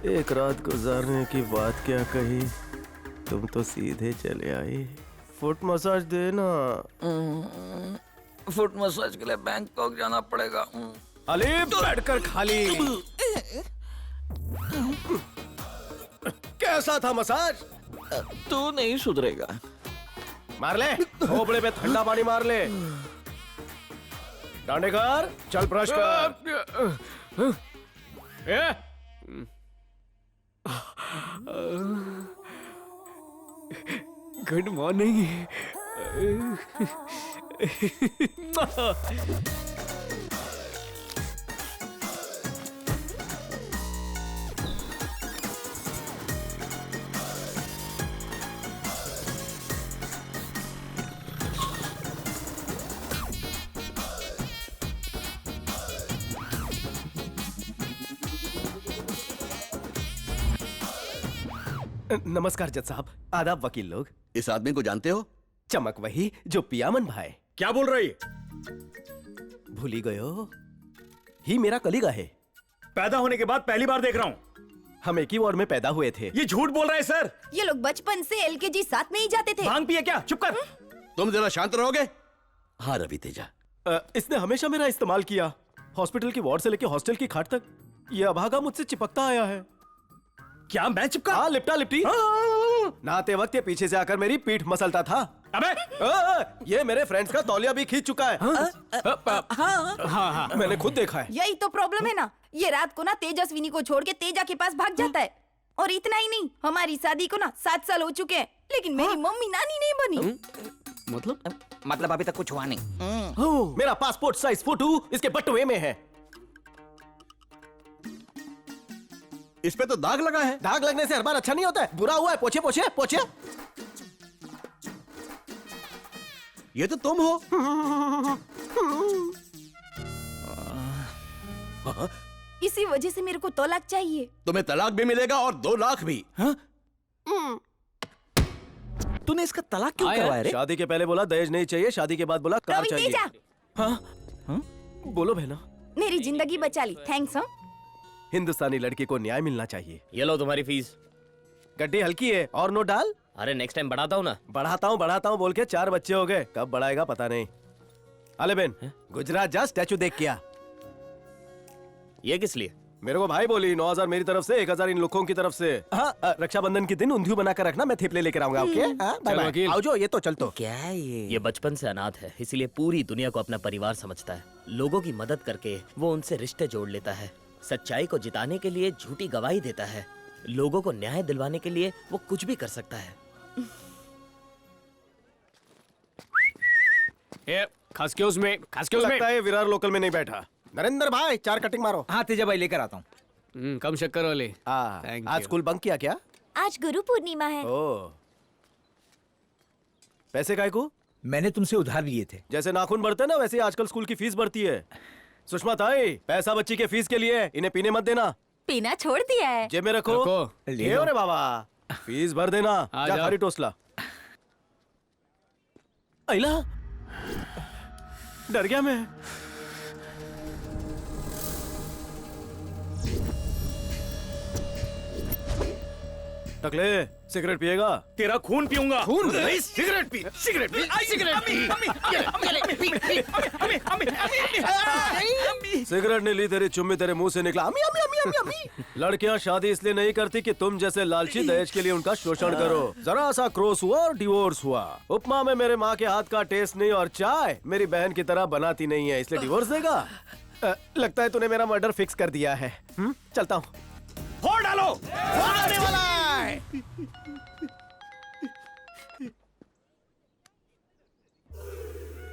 एक रात गुजारने की बात क्या कही, तुम तो सीधे चले आई। फुट मसाज देना। फुट मसाज के लिए बैंकॉक जाना पड़ेगा। अली बैठकर खाली। कैसा था मसाज? तू नहीं सुधरेगा। मार ले, खोपड़े पे ठंडा पानी मार ले। डांडेकर, चल ब्रश कर। Good morning. नमस्कार जज साहब, आदाब वकील लोग। इस आदमी को जानते हो? चमक वही जो पियामन भाई। क्या बोल रही है? भूली गयो, ही मेरा कलीगा है। पैदा होने के बाद पहली बार देख रहा हूँ। हम एक ही वार्ड में पैदा हुए थे। ये झूठ बोल रहा है सर। ये लोग बचपन से एलकेजी साथ में ही जाते थे। भांग पिए क्या? चुप कर। तुम जरा शांत रहोगे? हाँ रवि तेजा, इसने हमेशा मेरा इस्तेमाल किया। हॉस्पिटल की वार्ड से लेकर हॉस्टल की खाट तक ये अभागा मुझसे चिपकता आया है। क्या मैं चिपका? हाँ, लिपटा लिपटी। नहाते वक्त ये पीछे से आकर मेरी पीठ मसलता था। अबे ये मेरे फ्रेंड्स का तौलिया भी खींच चुका है। हाँ। मैंने खुद देखा है। यही तो प्रॉब्लम है ना। ये रात को ना तेजस्विनी को छोड़ के तेजा के पास भाग जाता है। और इतना ही नहीं, हमारी शादी को ना 7 साल हो चुके हैं, लेकिन मेरी मम्मी नानी नहीं बनी। मतलब अभी तक कुछ हुआ नहीं। मेरा पासपोर्ट साइज फोटो इसके बटुए में है। इस पे तो दाग लगा है। दाग लगने से हर बार अच्छा नहीं होता है। बुरा हुआ है, पोछे पोछे पोछे। ये तो तुम हो। इसी वजह से मेरे को तलाक चाहिए। तुम्हें तलाक भी मिलेगा और 2 लाख भी। तूने इसका तलाक क्यों करवाया रे? शादी के पहले बोला दहेज नहीं चाहिए, शादी के बाद बोला कार रवि चाहिए। तेजा, बोलो बहना। मेरी जिंदगी बचा ली, थैंक्स। हिंदुस्तानी लड़की को न्याय मिलना चाहिए। ये लो तुम्हारी फीस। गड्डी हल्की है और नोट डाल। अरे नेक्स्ट टाइम बढ़ाता हूँ ना। बढ़ाता हूँ बोल के 4 बच्चे हो गए, कब बढ़ाएगा पता नहीं। अले बेन, गुजरात जा स्टैचू देख किया। ये किस लिए? मेरे को भाई बोली 9,000 मेरी तरफ से, 1,000 इन लोगों की तरफ से। हाँ, रक्षाबंधन के दिन ऊंधियू बनाकर रखना, मैं थेपले लेकर आऊंगा। Okay, bye bye. आओ जो, ये तो चल तो। क्या है ये बचपन से अनाथ है, इसलिए पूरी दुनिया को अपना परिवार समझता है। लोगों की मदद करके वो उनसे रिश्ते जोड़ लेता है। सच्चाई को जिताने के लिए झूठी गवाही देता है। लोगों को न्याय दिलवाने के लिए वो कुछ भी कर सकता है। खास के उसमें लगता है विरार लोकल में नहीं बैठा। नरेंद्र भाई 4 कटिंग मारो। हाँ तेजा भाई लेकर आता हूँ। कम शक्कर वाले। आज स्कूल बंक किया क्या? आज गुरु पूर्णिमा है। ओ, पैसे काय को? मैंने तुमसे उधार लिए थे। जैसे नाखून बढ़ते ना वैसे आजकल स्कूल की फीस बढ़ती है। सुषमा ताई, पैसा बच्ची के फीस के लिए, इन्हें पीने मत देना। पीना छोड़ दिया है। जेब में रखो। ले लो। रे बाबा, फीस भर देना। जा खारी टोसला। अइला, डर गया मैं। टकले, सिगरेट पिएगा? तेरा खून पीऊंगा। खून? Cigarette P, cigarette P, cigarette P. Cigarette ने ली तेरी चुम्मी, तेरे मुंह से निकला अम्मी अम्मी अम्मी अम्मी अम्मी। लड़कियां शादी इसलिए नहीं करती कि तुम जैसे लालची दहेज के लिए उनका शोषण करो। जरा सा क्रॉस हुआ और डिवोर्स हुआ। उपमा में मेरे माँ के हाथ का टेस्ट नहीं और चाय मेरी बहन की तरह बनाती नहीं है, इसलिए डिवोर्स देगा। लगता है तूने मेरा मर्डर फिक्स कर दिया है। चलता हूँ। फोड़ डालो। आने वाला है।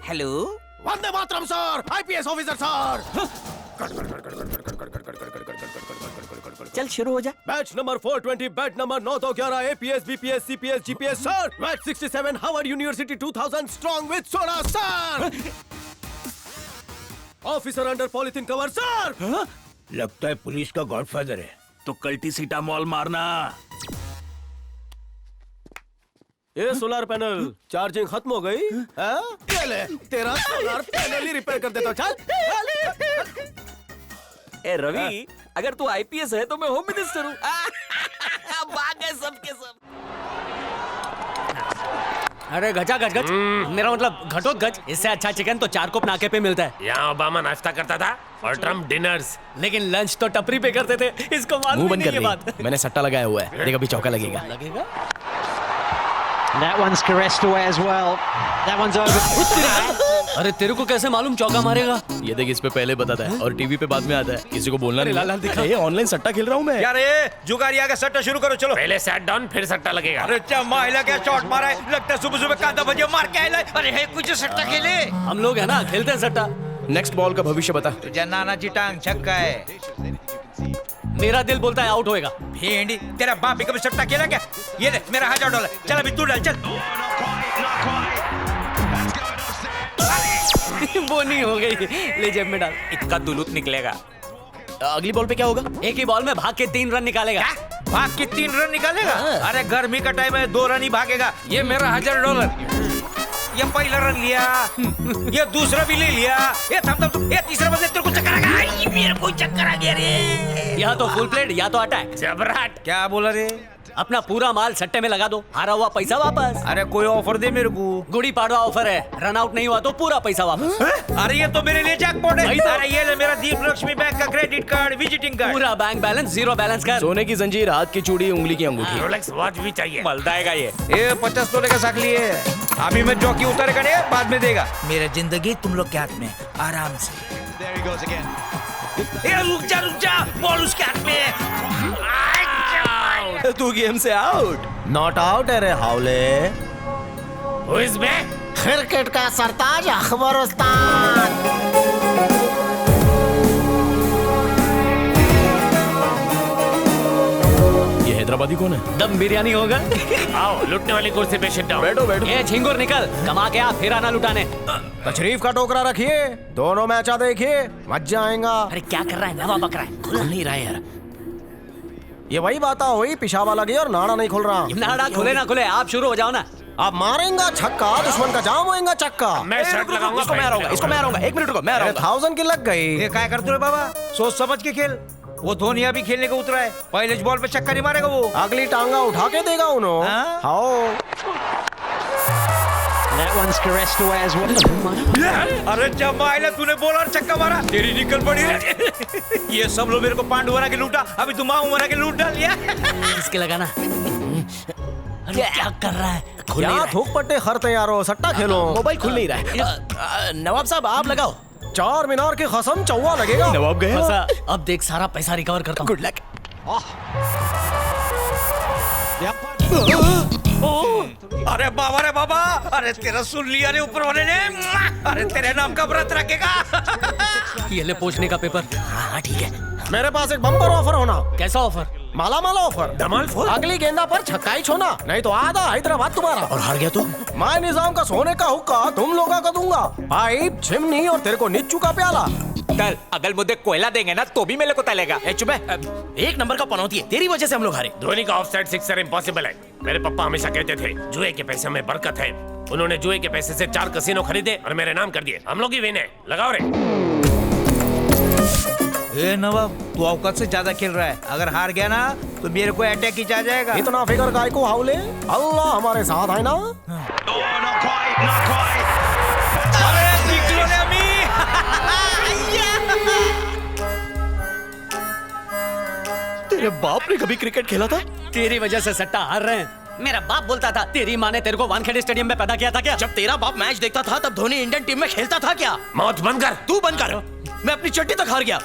Hello, Vande Mataram sir, IPS officer sir. चल शुरू हो जा। Batch number 420, batch number 911, APS, BPS, CPS, GPS sir. Batch 67, Harvard university 2000 strong with soda sir. Officer under polythene cover sir. लगता है पुलिस का गॉडफादर है। तो कल्टीसीटामोल मारना। ये सोलर पैनल चार्जिंग खत्म हो गई है? ये ले, तेरा सोलर पैनल ही रिपेयर कर देता हूं। चल। ए रवि, अगर तू आईपीएस है तो मैं होम मिनिस्टर हूँ। भाग गए सबके सब। अरे गजा गज गज, मेरा मतलब घटोत्कच। इससे अच्छा चिकन तो चारकोप नाके पे मिलता है। यहाँ ओबामा नाश्ता करता था और ट्रम्प डिनर्स। लेकिन लंच तो टपरी पे करते थे। इसको मालूम ही नहीं ये बात। मैंने सट्टा लगाया हुआ है, देख अभी चौका लगेगा। लगेगा? That one's caressed away as well. That one's over. अरे तेरे को कैसे मालूम चौका मारेगा? ये देख, इस पे पहले बताता है और टीवी पे बाद में आता है, किसी को बोलना नहीं। लाल लाल दिखा। ये ऑनलाइन सट्टा खेल रहा हूँ मैं। यार ये जुगारिया का सट्टा शुरू करो, चलो। पहले सेट डाउन फिर सट्टा लगेगा। अरे क्या माहिला क्या शॉट मारा है, लगता है सुबह सुबह कांदा भजिया मार के आए। अरे है कुछ सट्टा खेले। हम लोग है ना, खेलते हैं सट्टा। नेक्स्ट बॉल का भविष्य बता। तुझे नाना जी टांग छक्का है। मेरा दिल बोलता है आउट होएगा। भेंडी, तेरा बाप भी कभी सट्टा खेला क्या? ये ले मेरा $1000। चल अभी तू डाल, चल। वो नहीं हो गई, ले जेब में डाल। इक्का दुलूत निकलेगा। अगली बॉल पे क्या होगा? एक ही बॉल में भाग के 3 रन निकालेगा। भाग के 3 रन निकालेगा? अरे गर्मी का टाइम है, 2 रन ही भागेगा। ये मेरा $1000। ये पहला रन लिया, ये दूसरा भी ले लिया। ये थम ये तीसरा बजे तेरे को चक्कर आ गया। मेरे को चक्कर आ गया रे। या तो फुल प्लेट या तो अटैक। जबराट। क्या बोला रे? अपना पूरा माल सट्टे में लगा दो, हारा हुआ पैसा वापस। अरे कोई ऑफर दे मेरे को। गुड़ी पाड़वा ऑफर है, रन आउट नहीं हुआ तो पूरा पैसा वापस। अरे ये तो मेरे लिए जैकपॉट है। वही तो। अरे ये ले मेरा दीप लक्ष्मी बैंक का क्रेडिट कार्ड, विजिटिंग कार्ड। पूरा बैंक बैलेंस, जीरो बैलेंस कर। सोने की जंजीर, हाथ की चूड़ी, उंगली की अंगूठी। रोलेक्स वॉच भी चाहिए। मलदाएगा ये। 50 तोले का साकली है। अभी मैं चौकी उतारेगा नहीं, बाद में देगा। मेरा जिंदगी तुम लोग के हाथ में, आराम से। रुक जा, बॉल उसके हाथ में है। तू गेम से आउट। नॉट आउट है रे हावले। Who is back? क्रिकेट का सरताज अखबर उस्ताद। ये हैदराबादी कौन है? दम बिरयानी होगा। आओ लुटने वाली कुर्सी पे सिट डाउन। बैठो बैठो। ये झिंगुर निकल, कमा के आ, फिर आना लुटाने। तशरीफ का टोकरा रखिए, दोनों मैचा देखिए, मजा आएगा। अरे क्या कर रहा है, नवा बक रहा है। खुल नहीं रहा यार। ये वही बात हुई, पिशाबा लगी और नाड़ा नहीं खुल रहा। नाड़ा खुले ना खुले, आप शुरू हो जाओ ना। आप मारेंगा छक्का, दुश्मन का जाम होएगा चक्का। मैं शर्ट लगाऊंगा। इसको मैं हराऊंगा, इसको मैं हराऊंगा। 1 मिनट रुको, मैं हराऊंगा। 1000 की लग गई। ये क्या करते हो बाबा? सोच समझ के खेल। वो धोनिया भी खेलने को उतरा है, पहले बॉल पे चक्का नहीं मारेगा वो। अगली टांगा उठा के देगा उन्होंने। हाँ? हाँ। That one's caressed away as well. अरे जब माइला तूने बोला और चक्का मारा, तेरी निकल पड़ी है। ये सब लोग मेरे को पांडु बना के लूटा, अभी तुम माऊ बना के लूट डाल लिया। किसके लगाना? अरे क्या कर रहा है? क्या थूक पट्टे खरते यारो, सट्टा खेलो। मोबाइल खुल नहीं रहा है। नवाब साहब आप लगाओ। 4 मीनार की कसम चौवा लगेगा। नवाब गए। फंसा। अब देख सारा पैसा रिकवर करता हूँ। Good luck. अरे बाबा रे बाबा, अरे तेरा सुन लिया रे ऊपर वाले ने। अरे तेरे नाम का व्रत रखेगा। ये ले पूछने का पेपर। हाँ ठीक है। मेरे पास एक बम्पर ऑफर होना। कैसा ऑफर? माला माला ऑफर। धमाल फोर। अगली गेंदा पर छक्का ही छोना, नहीं तो आधा हैदराबाद तुम्हारा। और हार गया तो? मैं निजाम का सोने का हुक्का तुम लोगों का दूंगा। पाइप, चिमनी और तेरे को निच्चू का प्याला। तल, अगल मुद्दे कोयला देंगे ना तो भी मेरे को तलेगा। चुप है। 1 नंबर का पनौती है, तेरी वजह से हम लोग हारे। धोनी का ऑफसाइड सिक्सर इम्पॉसिबल है। मेरे पापा हमेशा कहते थे जुए के पैसे में बरकत है। उन्होंने जुए के पैसे से 4 कसिनो खरीदे और मेरे नाम कर दिए। हम लोग ही विन है। लगाओ रे। ए नवाब, तू औकात से ज्यादा खेल रहा है। अगर हार गया ना तो मेरे को अटैक ही आ जाएगा। इतना फिकर काय को हावले, अल्लाह हमारे साथ है ना। अरे निकलो ने अम्मी। तेरे बाप ने कभी क्रिकेट खेला था? तेरी वजह से सट्टा हार रहे हैं। मेरा बाप बोलता था तेरी माँ ने तेरे को वानखेड़े स्टेडियम में पैदा किया था क्या? जब तेरा बाप मैच देखता था तब धोनी इंडियन टीम में खेलता था क्या? मौत बंद कर। तू बंद कर। मैं अपनी चड्डी तक हार गया।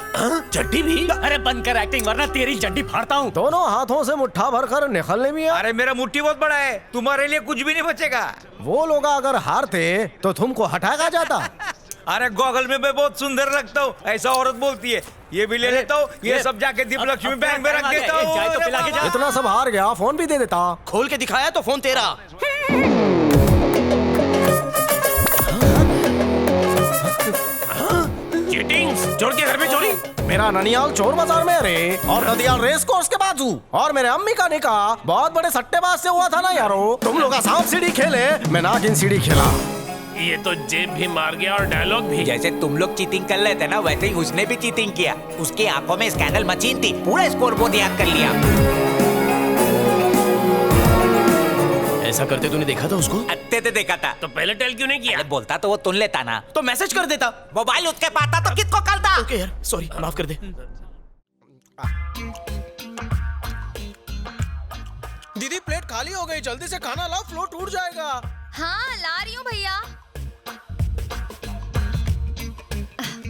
चड्डी भी? अरे बंद कर एक्टिंग, वरना तेरी चड्डी फाड़ता हूँ। दोनों हाथों से मुट्ठा भर कर निकलने भी है। अरे मेरा मुट्ठी बहुत बड़ा है, तुम्हारे लिए कुछ भी नहीं बचेगा। वो लोग अगर हारते तो तुमको हटाया जाता। अरे गॉगल में मैं बहुत सुंदर लगता हूँ, ऐसा औरत बोलती है। ये भी ले लेता हूँ, ये सब जाके दीप लक्ष्मी बैंक में रख देता हूँ। चाय तो पिला के जा। इतना सब हार गया, फोन भी दे देता। खोल के दिखाया तो फोन तेरा। चीटिंग, चोर के घर में चोरी। मेरा ननियाल चोर बाजार में रे, और नदियाल रेस कोर्स के बाजू, और मेरे अम्मी का निकाह बहुत बड़े सट्टेबाज से हुआ था ना यारो। तुम लोग सांप सीढ़ी खेले, मैं नागिन सीढ़ी खेला। ये तो जेब भी मार गया और डायलॉग भी। जैसे तुम लोग चीटिंग कर लेते ना, वैसे ही उसने भी चीटिंग किया। उसकी आंखों में स्कैंडल मशीन थी, पूरा स्कोरबोर्ड याद कर लिया। ऐसा करते तूने देखा था उसको? अच्छे से देखा था। तो पहले टेल क्यों नहीं किया? अरे बोलता तो वो तुन लेता ना, तो मैसेज कर देता। मोबाइल उसके पास था तो किसको करता? ओके यार, सॉरी, माफ कर दे। दीदी प्लेट खाली हो गई, जल्दी से खाना लाओ, फ्लो टूट जाएगा। हाँ ला रही हूँ भैया।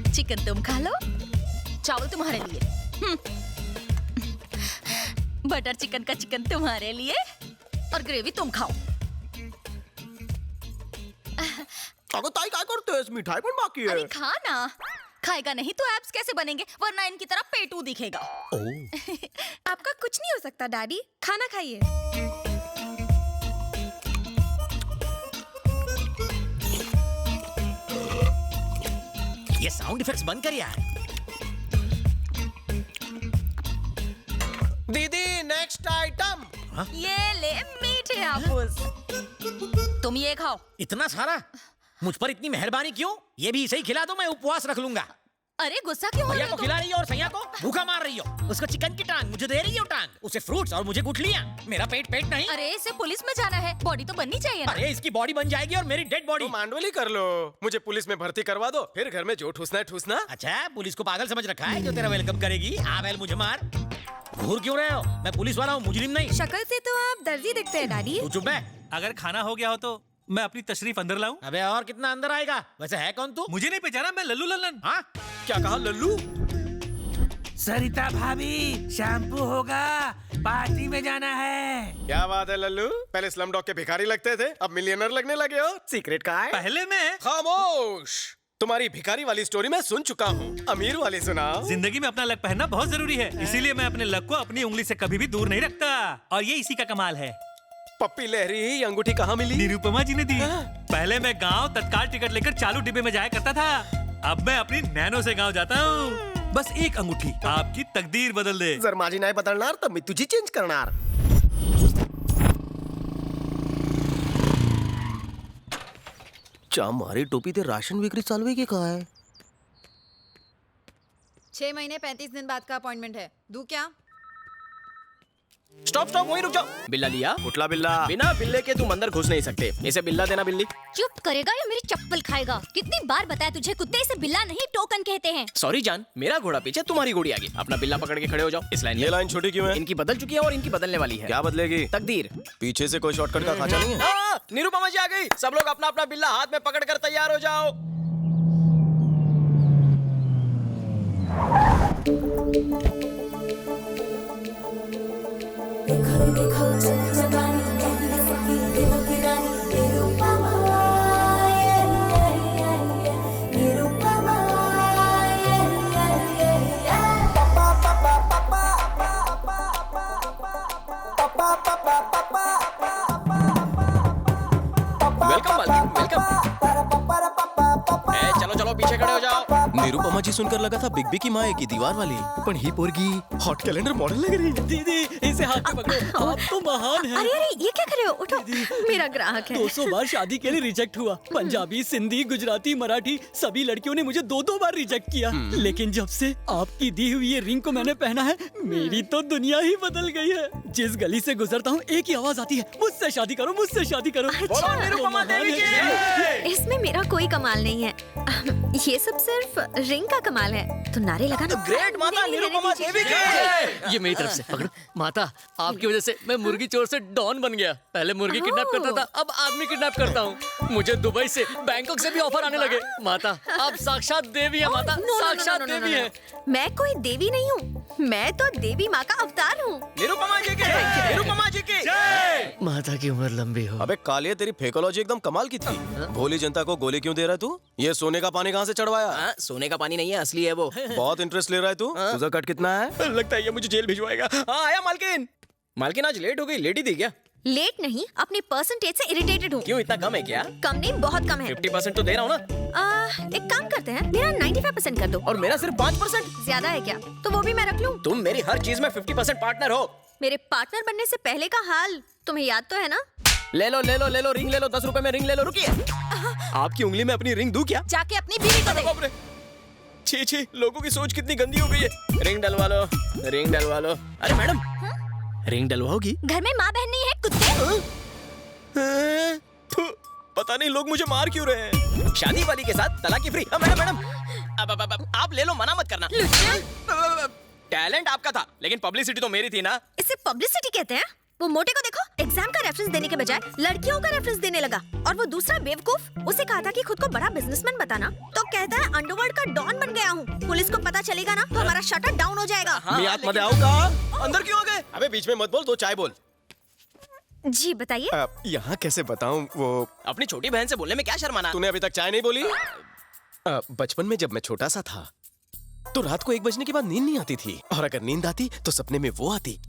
चिकन तुम खा लो, चावल तुम्हारे लिए, बटर चिकन का चिकन तुम्हारे लिए और ग्रेवी तुम खाओ। ताई क्या करते हो? मिठाई पण बाकी है। अरे खा ना, खाएगा नहीं तो एब्स कैसे बनेंगे, वरना इनकी तरह पेटू दिखेगा। आपका कुछ नहीं हो सकता डैडी, खाना खाइए। ये साउंड इफेक्ट्स बंद कर यार। दीदी नेक्स्ट आइटम। ये ले मीठे हापुस, तुम ये खाओ। इतना सारा? मुझ पर इतनी मेहरबानी क्यों? ये भी सही खिला दो, मैं उपवास रख लूंगा। अरे गुस्सा क्यों हो रहे भैया हो को तुम? खिला रही हो और सैया को भूखा मार रही हो। उसको चिकन की टांग, मुझे दे रही हो टांग। उसे फ्रूट्स और मुझे गुठलियां। मेरा पेट नहीं। अरे इसे पुलिस में जाना है, बॉडी तो बननी चाहिए ना। अरे इसकी बॉडी बन जाएगी और मेरी डेड बॉडी। तो मांडवली कर लो, मुझे पुलिस में भर्ती करवा दो, फिर घर में जो ठूसना है ठूसना। अच्छा, पुलिस को पागल समझ रखा है जो तेरा वेलकम करेगी। आ बैल मुझे मार। घूर क्यों रहे हो? मैं पुलिस वाला हूँ, मुजरिम नहीं। शक्ल से तो आप दर्जी दिखते हैं डैडी। तू चुप है। अगर खाना हो गया हो तो मैं अपनी तशरीफ अंदर लाऊं? अबे और कितना अंदर आएगा? वैसे है कौन तू? मुझे नहीं पहचाना, मैं लल्लू लल्लन। हाँ, क्या कहा लल्लू? सरिता भाभी, शैम्पू होगा, पार्टी में जाना है। क्या बात है लल्लू, पहले स्लम डॉग के भिखारी लगते थे, अब मिलियनर लगने लगे हो। सीक्रेट का है? पहले मैं खामोश, तुम्हारी भिखारी वाली स्टोरी मैं सुन चुका हूँ, अमीर वाली सुनाओ। जिंदगी में अपना लक पहनना बहुत जरूरी है, इसीलिए मैं अपने लक को अपनी उंगली से कभी भी दूर नहीं रखता। और ये इसी का कमाल है। पप्पी लहरी, ये अंगूठी कहाँ मिली? निरुपमा जी ने दी। पहले मैं गांव तत्काल टिकट लेकर चालू डिब्बे में जाया करता था, अब मैं अपनी नैनो से गांव जाता हूँ। बस एक अंगूठी आपकी तकदीर बदल दे। जर माझी नाही बदलणार तर मी तुझी चेंज करणार। चा मारी टोपी ते राशन विक्री चालू आहे की काय? 6 महीने 35 दिन बाद का अपॉइंटमेंट है, दूं क्या? स्टॉप स्टॉप, वहीं रुक जाओ। बिल्ला लिया? कुठला बिल्ला? बिना बिल्ले के तुम अंदर घुस नहीं सकते। इसे बिल्ला देना बिल्ली। चुप करेगा या मेरी चप्पल खाएगा? कितनी बार बताया तुझे, कुत्ते से बिल्ला नहीं टोकन कहते हैं। सॉरी जान, मेरा घोड़ा पीछे, तुम्हारी घोड़ी आगे। अपना बिल्ला पकड़ के खड़े हो जाओ। इस लाइन ये लाइन छोटी क्यों है? इनकी बदल चुकी है और इनकी बदलने वाली है। क्या बदलेगी? तकदीर। पीछे से कोई शॉर्टकट का खाचा नहीं है। निरुपमा जी आ गई। सब लोग अपना अपना बिल्ला हाथ में पकड़ कर तैयार हो जाओ। वेलकम मालकिन, वेलकम। चलो चलो पीछे खड़े हो जाओ। निरुपमा जी सुनकर लगा था बिग बी की माँ है की दीवार वाली, पण ही पोरगी हॉट कैलेंडर मॉडल लग रही है। दीदी इसे हाथ में पकड़ो, आप तो महान हैं। अरे अरे ये क्या कर रहे हो? उठो, मेरा ग्राहक है। 200 बार शादी के लिए रिजेक्ट हुआ। पंजाबी, सिंधी, गुजराती, मराठी सभी लड़कियों ने मुझे 2-2 बार रिजेक्ट किया। लेकिन जब से आपकी दी हुई ये रिंग को मैंने पहना है, मेरी तो दुनिया ही बदल गई है। जिस गली से गुजरता हूँ एक ही आवाज आती है, मुझसे शादी करो, मुझसे शादी करो। अच्छा, निरुपमा देवी की। इसमें मेरा कोई कमाल नहीं है, ये सब सिर्फ रिंग का कमाल है। तो नारे लगाना। ग्रेट माता निरुपमा देवी की। ये मेरी तरफ से पकड़ो। माता, आपकी वजह से मैं मुर्गी चोर से डॉन बन गया। पहले मुर्गी किडनैप करता था, अब आदमी किडनैप करता हूँ। मुझे दुबई से, बैंकॉक से भी ऑफर आने लगे। माता, आप साक्षात देवी है। माता, साक्षात देवी है। मैं कोई देवी नहीं हूँ, मैं तो देवी माँ का अवतार हूँ। निरुपमा जी के, निरुपमा जी की। माता की उम्र लंबी हो। अबे कालिया, तेरी फेकोलॉजी एकदम कमाल की थी। भोली जनता को गोली क्यों दे रहा है तू? ये सोने का पानी कहाँ से चढ़वाया? सोने का पानी नहीं है, असली है वो। बहुत इंटरेस्ट ले रहा है तू। तुझा कट कितना है? लगता है ये मुझे जेल भिजवाएगा। हाँ आया मालकिन। मालकिन आज लेट हो गई, लेट ही थी क्या? लेट नहीं, अपने परसेंटेज से इरिटेटेड हूँ। क्यों, इतना कम है क्या? कम नहीं, बहुत कम है। 50% तो दे रहा हूँ ना। एक काम करते हैं, मेरा 95% कर दो। और मेरा सिर्फ 5%। ज्यादा है क्या? तो वो भी मैं रख लूँ। तुम मेरी हर चीज में 50% पार्टनर हो। मेरे पार्टनर बनने से पहले का हाल तुम्हें याद तो है ना? ले लो ले लो ले लो रिंग ले लो, 10 रुपए में रिंग ले लो। रुकिए, आपकी उंगली में अपनी रिंग दूं क्या? जाके अपनी बीवी को दे। बाप रे, छी छी, लोगों की सोच कितनी गंदी हो गई है। रिंग डलवा लो, रिंग डलवा लो। अरे मैडम, रिंग डलवाओगी? घर में माँ बहन नहीं है कुत्ते। पता नहीं लोग मुझे मार क्यों रहे हैं। शादी वाली के साथ तलाक फ्री। मैडम मैडम, अब आप ले लो, मना मत करना। टैलेंट आपका था, लेकिन पब्लिसिटी तो मेरी थी ना। इसे पब्लिसिटी कहते हैं? वो मोटे को देखो, एग्जाम का रेफरेंस देने के बजाय लड़कियों का रेफरेंस देने लगा। और वो दूसरा बेवकूफ, उसे कहा था कि खुद को बड़ा बिजनेसमैन बताना, तो कहता है अंडरवर्ल्ड का डॉन बन गया हूँ। पुलिस को पता चलेगा ना तो हमारा शटर डाउन हो जाएगा। मियाँ मत आओगा, अंदर क्यों आ गए? अबे बीच में मत बोल, 2 चाय बोल। जी बताइए। यहाँ कैसे बताऊँ? वो अपनी छोटी बहन से बोलने में क्या शर्माना? तूने अभी तक चाय नहीं बोली? बचपन में जब मैं छोटा सा था तो रात को 1 बजने के बाद नींद नहीं आती थी, और अगर नींद आती तो सपने में वो आती।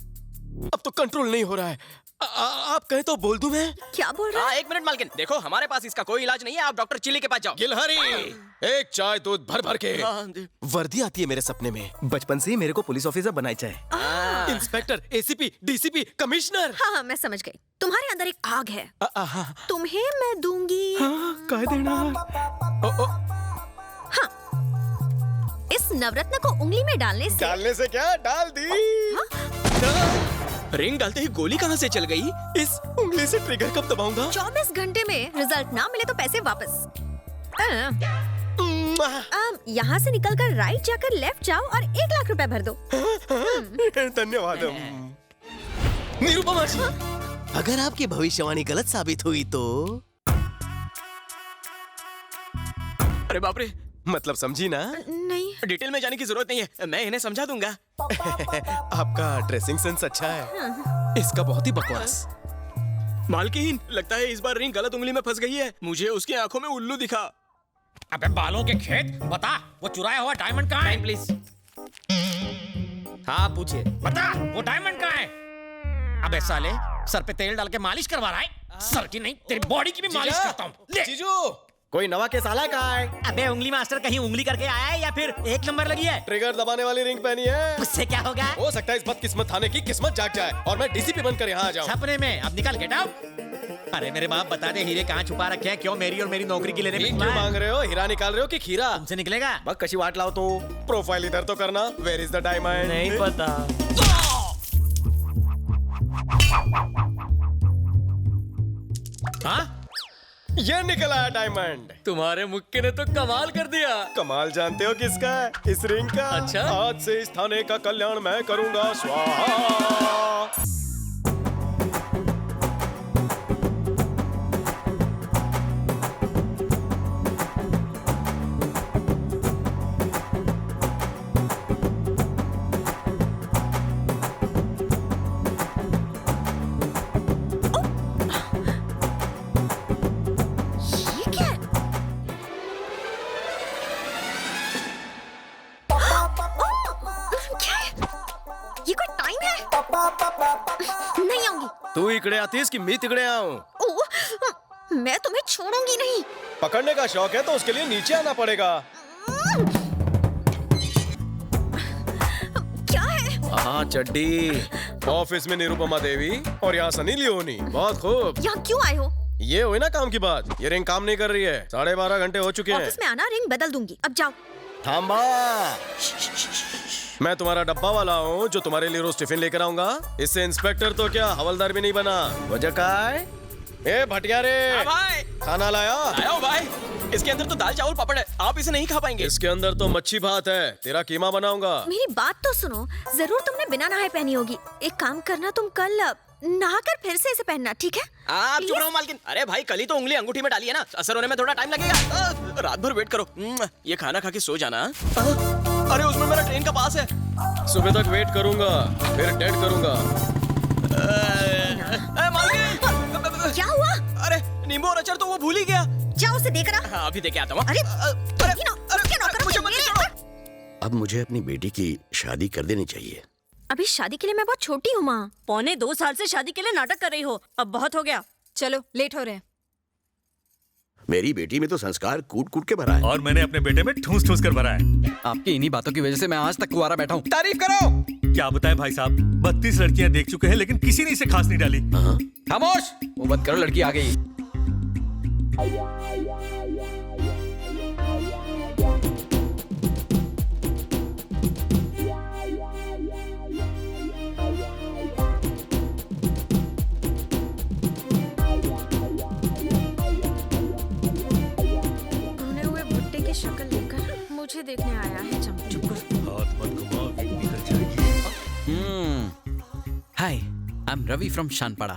अब तो कंट्रोल नहीं हो रहा है। आप कहें तो बोल दूं मैं? क्या बोल रहा है? 1 मिनट मालकिन, देखो हमारे पास इसका कोई इलाज नहीं है, आप डॉक्टर चिली के पास जाओ। गिलहरी, एक चाय दूध भर भर के। वर्दी आती है मेरे सपने में। बचपन से ही मेरे को पुलिस ऑफिसर बनाई चाहे। Inspector, ACP, DCP, commissioner. हाँ, मैं समझ गई। तुम्हारे अंदर एक आग है, तुम्हें मैं दूंगी। कह देना। हाँ, इस नवरत्न को उंगली में डालने से क्या? डाल दी। रिंग डालते ही गोली कहाँ से चल गई? इस उंगली से ट्रिगर कब दबाऊंगा? 24 घंटे में रिजल्ट ना मिले तो पैसे वापस। यहाँ से निकलकर राइट जाकर लेफ्ट जाओ और 1 लाख रुपए भर दो। धन्यवाद। निरुपमा जी, अगर आपकी भविष्यवाणी गलत साबित हुई तो? अरे बाप रे, मतलब समझी ना? नहीं। डिटेल में जाने की जरूरत नहीं है, मैं इन्हें समझा दूंगा। आपका ड्रेसिंग सेंस अच्छा है, इसका बहुत ही बकवास। मालकिन, लगता है इस बार रिंग गलत उंगली में फंस गई है। मुझे उसकी आंखों में उल्लू दिखा। अबे बालों के खेत, बता वो चुराया हुआ डायमंड कहाँ है? प्लीज। हाँ पूछिए। बता वो डायमंड कहाँ है? अबे साले, सर पे तेल डाल के मालिश करवा रहा है? सर की नहीं, तेरी बॉडी की भी मालिश करता हूँ। जीजू, कोई नवा केस आला कहाँ है? अबे उंगली मास्टर कहीं उंगली करके आया है या फिर 1 नंबर लगी है? ट्रिगर दबाने वाली रिंग पहनी है। उससे क्या होगा? हो सकता है इस बदकिस्मत थाने की किस्मत जाग जाए और मैं डीसीपी बनकर यहाँ आ जाऊँ। सपने में। अब निकल, गेट आउट। अरे मेरे बाप, बता दे हीरे कहाँ छुपा रखे हैं? क्यों मेरी और मेरी नौकरी की लेने में क्यों मांग रहे हो? हीरा निकाल रहे हो कि खीरा? तुमसे निकलेगा? बस कशी वाट लाओ तो। प्रोफाइल इधर तो करना। Where is the diamond? नहीं पता। हाँ, ये निकल आया डायमंड। तुम्हारे मुक्के ने तो कमाल कर दिया। कमाल जानते हो किसका है? इस रिंग का। अच्छा? आज से इस थाने का कल्याण मैं करूंगा। स्वाहा। नहीं आऊंगी। तू इकड़े आतीस कि मैं तिकड़े आऊं? मैं तुम्हें छोड़ूंगी नहीं। पकड़ने का शौक है तो उसके लिए नीचे आना पड़ेगा। क्या है? हाँ, चड्डी। ऑफिस में निरुपमा देवी और यहाँ सनी लियोनी। बहुत खूब। यहाँ क्यों आए हो? ये हुई ना काम की बात। ये रिंग काम नहीं कर रही है। 12:30 घंटे हो चुके हैं। ऑफिस में आना, रिंग बदल दूंगी। अब जाओ। थांबा। मैं तुम्हारा डब्बा वाला हूँ जो तुम्हारे लिए रोज टिफिन लेकर आऊंगा। इससे इंस्पेक्टर तो क्या, हवलदार भी नहीं बना। वजह का है? ए भटिया रे, भाई खाना लाया? लाया भाई। इसके अंदर तो दाल चावल पापड़ है, आप इसे नहीं खा पाएंगे। इसके अंदर तो मच्छी भात है, तेरा कीमा बनाऊंगा। मेरी बात तो सुनो, जरूर तुमने बिना नहाए पहनी होगी। एक काम करना, तुम कल नहाकर फिर से इसे पहनना, ठीक है? आप चुप रहो मालकिन। अरे भाई, कल ही तो उंगली अंगूठी में डाली है ना, असर होने में थोड़ा टाइम लगेगा। रात भर वेट करो। ये खाना खा के सो जाना। अरे उसमें मेरा ट्रेन का पास है। सुबह तक वेट करूंगा, फिर डेट करूंगा। क्या हुआ? अरे नींबू और अचार तो वो भूल ही गया। जाओ उसे देख रहा। हाँ, अभी देके आता हूँ। अरे अब मुझे अपनी बेटी की शादी कर देनी चाहिए। अभी शादी के लिए मैं बहुत छोटी हूँ माँ। 1.25 साल से शादी के लिए नाटक कर रही हो, अब बहुत हो गया। चलो, लेट हो रहे हैं। मेरी बेटी में तो संस्कार कूट कूट के भरा है। और मैंने अपने बेटे में ठूस ठूस कर भरा है। आपकी इन्हीं बातों की वजह से मैं आज तक कुंवारा बैठा हूँ। तारीफ करो। क्या बताएं भाई साहब, 32 लड़कियां देख चुके हैं लेकिन किसी ने इसे खास नहीं डाली। खामोश, वो मत करो, लड़की आ गई। भुने हुए भुट्टे की शक्ल लेकर मुझे देखने आया है चंपू। हाथ मत घुमा, विग निकल जाएगी। Hi, I am Ravi from Sanpada.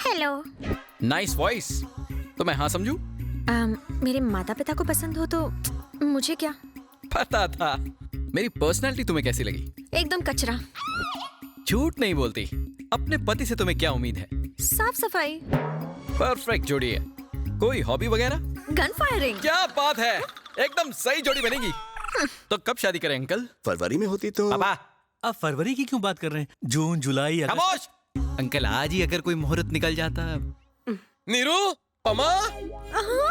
Hello. Nice voice. तो मैं हाँ समझू? मेरे माता पिता को पसंद हो तो मुझे क्या। पता था। मेरी पर्सनालिटी तुम्हें कैसी लगी? एकदम कचरा। झूठ नहीं बोलती। अपने पति से तुम्हें क्या उम्मीद है? साफ सफाई। परफेक्ट जोड़ी है। कोई हॉबी वगैरह? Gun firing. क्या बात है, एकदम सही जोड़ी बनेगी। तो कब शादी करें अंकल? फरवरी में होती तो। पापा, अब फरवरी की क्यों बात कर रहे हैं? जून, जुलाई, अगस्त। खामोश। अंकल, आज ही अगर कोई मुहूर्त निकल जाता। निरुपमा,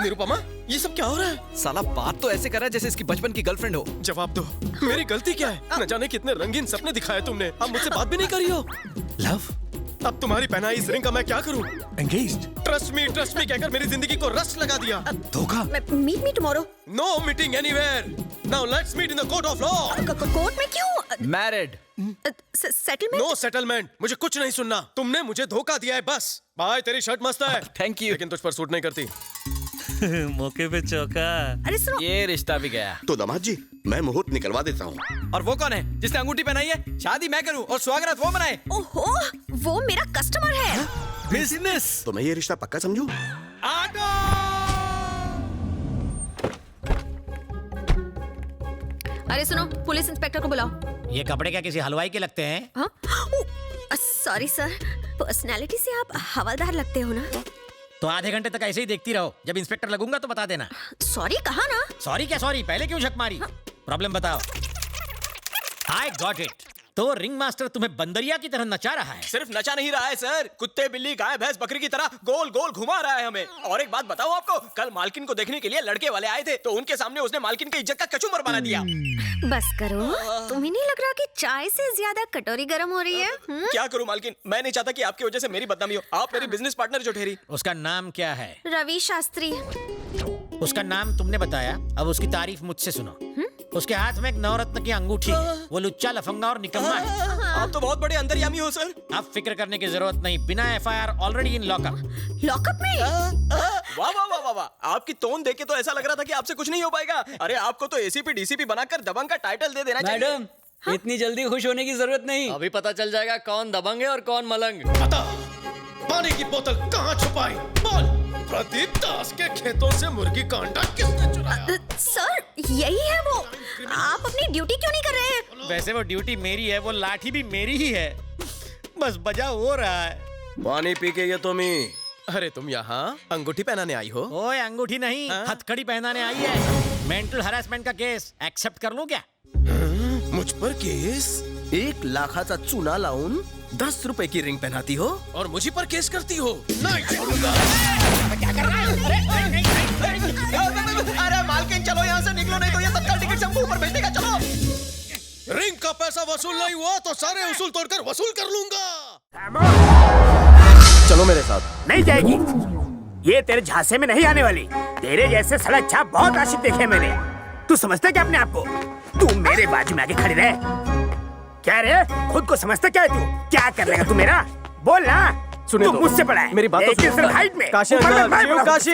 निरुपमा, ये सब क्या हो रहा है? साला बात तो ऐसे कर रहा है जैसे इसकी बचपन की गर्लफ्रेंड हो। जवाब दो, मेरी गलती क्या है? न जाने कितने रंगीन सपने दिखाए तुमने, अब मुझसे बात भी नहीं करी हो। लव, अब तुम्हारी पहनाई इस रिंग का मैं क्या करूं? एंगेज्ड। ट्रस्ट मी कहकर मेरी जिंदगी को रस लगा दिया। धोखा। Meet me tomorrow. No meeting anywhere. Now let's meet in the court of law. Court में क्यों? मैरिड। सेटलमेंट? नो सेटलमेंट, मुझे कुछ नहीं सुनना। तुमने मुझे धोखा दिया है बस। बाय, तेरी शर्ट मस्त है। Thank you. लेकिन तुझ पर सूट नहीं करती। मौके पे चौका। अरे सुनो, ये रिश्ता भी गया। तो दामाद जी, मैं मुहूर्त निकलवा देता हूँ। और वो कौन है जिसने अंगूठी पहनाई है? शादी मैं करूँ और स्वागत वो मनाए। ओहो, वो मेरा कस्टमर है। बिजनेस। तो मैं ये रिश्ता पक्का समझूं? अरे सुनो, पुलिस इंस्पेक्टर को बुलाओ। ये कपड़े क्या किसी हलवाई के लगते हैं? हाँ? सॉरी सर, पर्सनालिटी से आप हवलदार लगते हो ना। तो आधे घंटे तक ऐसे ही देखती रहो, जब इंस्पेक्टर लगूंगा तो बता देना। सॉरी कहा ना। सॉरी क्या सॉरी, पहले क्यों झक मारी? प्रॉब्लम बताओ। I got it. तो रिंग मास्टर तुम्हें बंदरिया की तरह नचा रहा है। सिर्फ नचा नहीं रहा है सर, कुत्ते बिल्ली गाय भैंस बकरी की तरह गोल गोल घुमा रहा है हमें। और एक बात बताऊं आपको, कल मालकिन को देखने के लिए लड़के वाले आए थे, तो उनके सामने उसने मालकिन की इज्जत का कचूमर बना दिया। बस करो, तुम्हें नहीं लग रहा कि चाय से ज्यादा कटोरी गर्म हो रही है? क्या करूं मालकिन, मैं नहीं चाहता कि आपकी वजह से मेरी बदनामी हो। आप मेरी बिजनेस पार्टनर जो ठहरी। उसका नाम क्या है? रवि शास्त्री। उसका नाम तुमने बताया, अब उसकी तारीफ मुझसे सुनो। उसके हाथ में एक नवरत्न की अंगूठी है। वो लुच्चा लफंगा और निकम्मा है। आप तो बहुत बड़े अंतर्यामी हो सर। अब फिक्र करने की जरूरत नहीं, बिना FIR already in lockup. Lockup में? वाह वाह वाह वाह वाह, आपकी टोन देख के तो ऐसा लग रहा था कि आपसे कुछ नहीं हो पाएगा। अरे आपको तो एसीपी डीसीपी बनाकर दबंग का टाइटल दे देना चाहिए। मैडम, इतनी जल्दी खुश होने की जरूरत नहीं। अभी पता चल जाएगा कौन दबंग है और कौन मलंग। बता, पानी की बोतल कहाँ छुपाई? बोल। प्रदीप दास के खेतों से मुर्गी का अंडा किसने चुराया? सर, यही है वो। आप अपनी ड्यूटी क्यों नहीं कर रहे हैं? वैसे वो ड्यूटी मेरी है, वो लाठी भी मेरी ही है, बस बजा हो रहा है। पानी पी के ये तुम ही। अरे तुम यहाँ अंगूठी पहनाने आई हो? ओए अंगूठी नहीं, हथकड़ी पहनाने आई है। मेंटल हरासमेंट का केस एक्सेप्ट कर लूं क्या? मुझ पर केस? 1 लाखाचा चुना लाऊन 10 रुपए की रिंग पहनाती हो और मुझी पर केस करती हो? नहीं छोड़ूंगा। क्या कर रहा है? अरे मालकिन चलो यहाँ से निकलो, नहीं तो ये तत्काल टिकट से हमको ऊपर भेज देगा। चलो। रिंग का पैसा वसूल नहीं हुआ तो सारे उसूल तोड़कर वसूल कर लूंगा। चलो मेरे साथ। नहीं जाएगी, ये तेरे झांसे में नहीं आने वाली। तेरे जैसे सड़क छाप बहुत आशिक देखे मैंने। तू समझता क्या अपने आप को? तू मेरे बाजू में आके खड़ी रहे। क्या रे, खुद को समझता क्या है तू? क्या कर लेगा तू मेरा? बोल ना। सुनिए तू मुझसे बड़ा है। मेरी बात तो सुनिए। काशी अंकल, शिव काशी,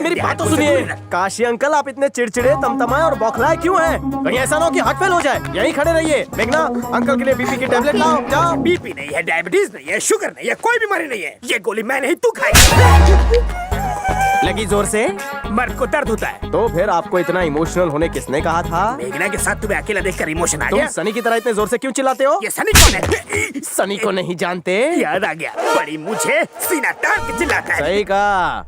मेरी बात तो सुनिए। काशी अंकल, आप इतने चिड़चिड़े तमतमाए और बौखलाए क्यों हैं? कहीं ऐसा ना हो कि हार्ट फेल हो जाए। यहीं खड़े रहिए। मेघना, अंकल के लिए बीपी की टेबलेट लाओ। जाओ। बीपी नहीं है, डायबिटीज नहीं है, शुगर नहीं है, कोई बीमारी नहीं है। ये गोली मैं नहीं, तू खाएगा। लगी जोर से? मर्द को दर्द होता है। तो फिर आपको इतना इमोशनल होने किसने कहा था? मेघना के साथ तुम्हें अकेला देखकर इमोशन आ तुम गया। सनी की तरह इतने जोर से क्यों चिल्लाते हो? ये सनी कौन है? सनी को नहीं जानते? याद आ गया, बड़ी मुझे सीना तान के चिल्लाता है। सही कहा,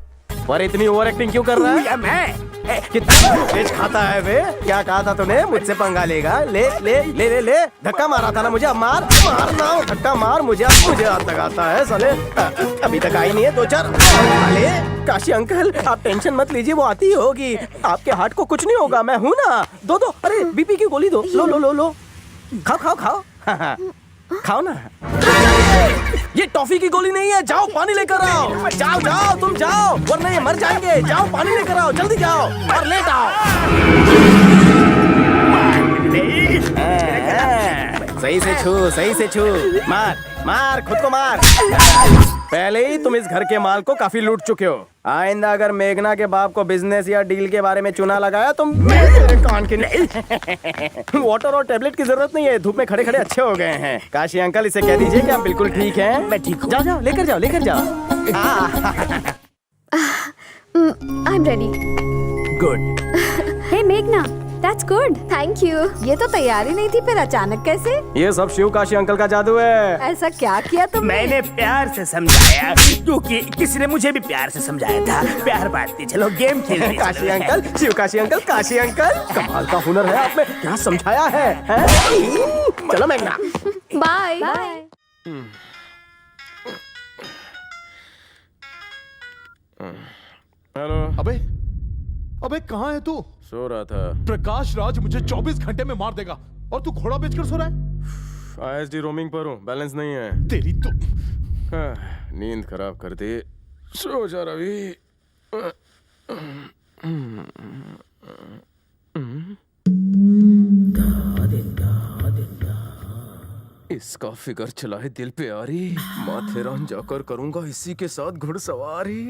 पर इतनी ओवर एक्टिंग क्यों कर रहा है? या मैं? कितना तेज खाता है वे? क्या कहा था तूने? मुझसे पंगा लेगा? ले ले ले ले ले। धक्का मारा था ना मुझे, अब मार। मारना, धक्का मार मुझे हाथ लगाता है साले। अभी तक आई नहीं है, 2-4 ले। काशी अंकल, आप टेंशन मत लीजिए, वो आती होगी। आपके हार्ट को कुछ नहीं होगा, मैं हूँ ना। दो। अरे बीपी की गोली दो। लो लो लो लो, खाओ खाओ खाओ। खाओ ना। ये टॉफी की गोली नहीं है, जाओ पानी लेकर आओ। जाओ जाओ तुम जाओ, वरना ये मर जाएंगे। जाओ पानी लेकर आओ, जल्दी जाओ और लेट आओ। सही से छू, सही से छू। मार मार, खुद को मार। पहले ही तुम इस घर के माल को काफी लूट चुके हो। आइंदा अगर मेघना के बाप को बिजनेस या डील के बारे में चुना लगाया तो मेरे कान के नहीं। वाटर और टेबलेट की जरूरत नहीं है, धूप में खड़े खड़े अच्छे हो गए हैं। काशी अंकल इसे कह दीजिए कि आप बिल्कुल ठीक हैं। मैं ठीक हूँ। जाओ जाओ, लेकर जाओ, लेकर जाओ। I am ready. गुड। हे मेघना, दैट्स गुड, थैंक यू। ये तो तैयारी नहीं थी, फिर अचानक कैसे? ये सब शिव काशी अंकल का जादू है। ऐसा क्या किया तुमने? मैंने प्यार से समझाया, क्योंकि किसी ने मुझे भी प्यार से समझाया था। प्यार बांटते चलो, गेम खेलते चलो। Kashi uncle, Shiv Kashi uncle, Kashi uncle, कमाल का हुनर है आपने। क्या समझाया है? चलो मेघना। Bye bye. हेलो। अबे कहाँ है तू? सो रहा था। प्रकाश राज मुझे 24 घंटे में मार देगा और तू घोड़ा बेचकर सो रहा है। आईएसडी रोमिंग पर हूँ, बैलेंस नहीं है। तेरी तो नींद खराब कर दी। सो जा रवि। इसका फिगर चला है दिल पे आ रही। माथेरान जाकर करूंगा इसी के साथ घुड़सवारी।